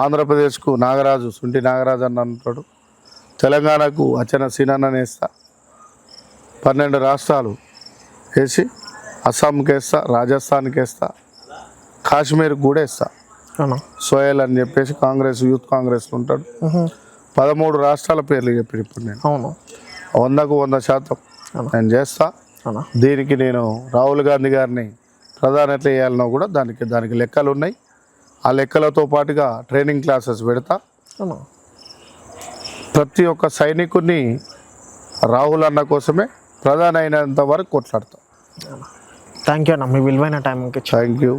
ఆంధ్రప్రదేశ్కు నాగరాజు, సుంటి నాగరాజు అన్న ఉంటాడు. తెలంగాణకు అచ్చన సీనన్నని వేస్తా. 12 రాష్ట్రాలు వేసి అస్సాంకి వేస్తా, రాజస్థాన్కి వేస్తా, కాశ్మీర్కి కూడా వేస్తా. సోయల్ అని చెప్పేసి కాంగ్రెస్ యూత్ కాంగ్రెస్లో ఉంటాడు. 13 రాష్ట్రాల పేర్లు చెప్పి ఇప్పుడు నేను అవును 100కు 100% నేను చేస్తా. దీనికి నేను రాహుల్ గాంధీ గారిని ప్రధాని ఎట్లా చేయాలనో కూడా దానికి లెక్కలు ఉన్నాయి. ఆ లెక్కలతో పాటుగా ట్రైనింగ్ క్లాసెస్ పెడతా. ప్రతి ఒక్క సైనికుడిని రాహుల్ అన్న కోసమే ప్రధాని అయినంత వరకు కొట్లాడతాం. థ్యాంక్ యూ అన్న, మీ విలువైన టైం. Thank you.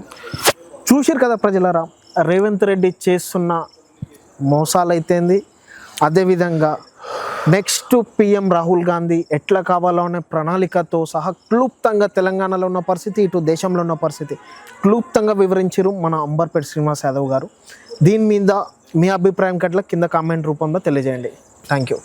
చూసిరు కదా ప్రజలారా, రేవంత్ రెడ్డి చేస్తున్న మోసాలు అయితేంది, అదేవిధంగా నెక్స్ట్ పిఎం రాహుల్ గాంధీ ఎట్లా కావాలో అనే ప్రణాళికతో సహా క్లుప్తంగా తెలంగాణలో ఉన్న పరిస్థితి, ఇటు దేశంలో ఉన్న పరిస్థితి క్లుప్తంగా వివరించారు మన అంబర్పేట శ్రీనివాస్ యాదవ్ గారు. దీని మీద మీ అభిప్రాయం కట్ల కింద కామెంట్ రూపంలో తెలియజేయండి. Thank you.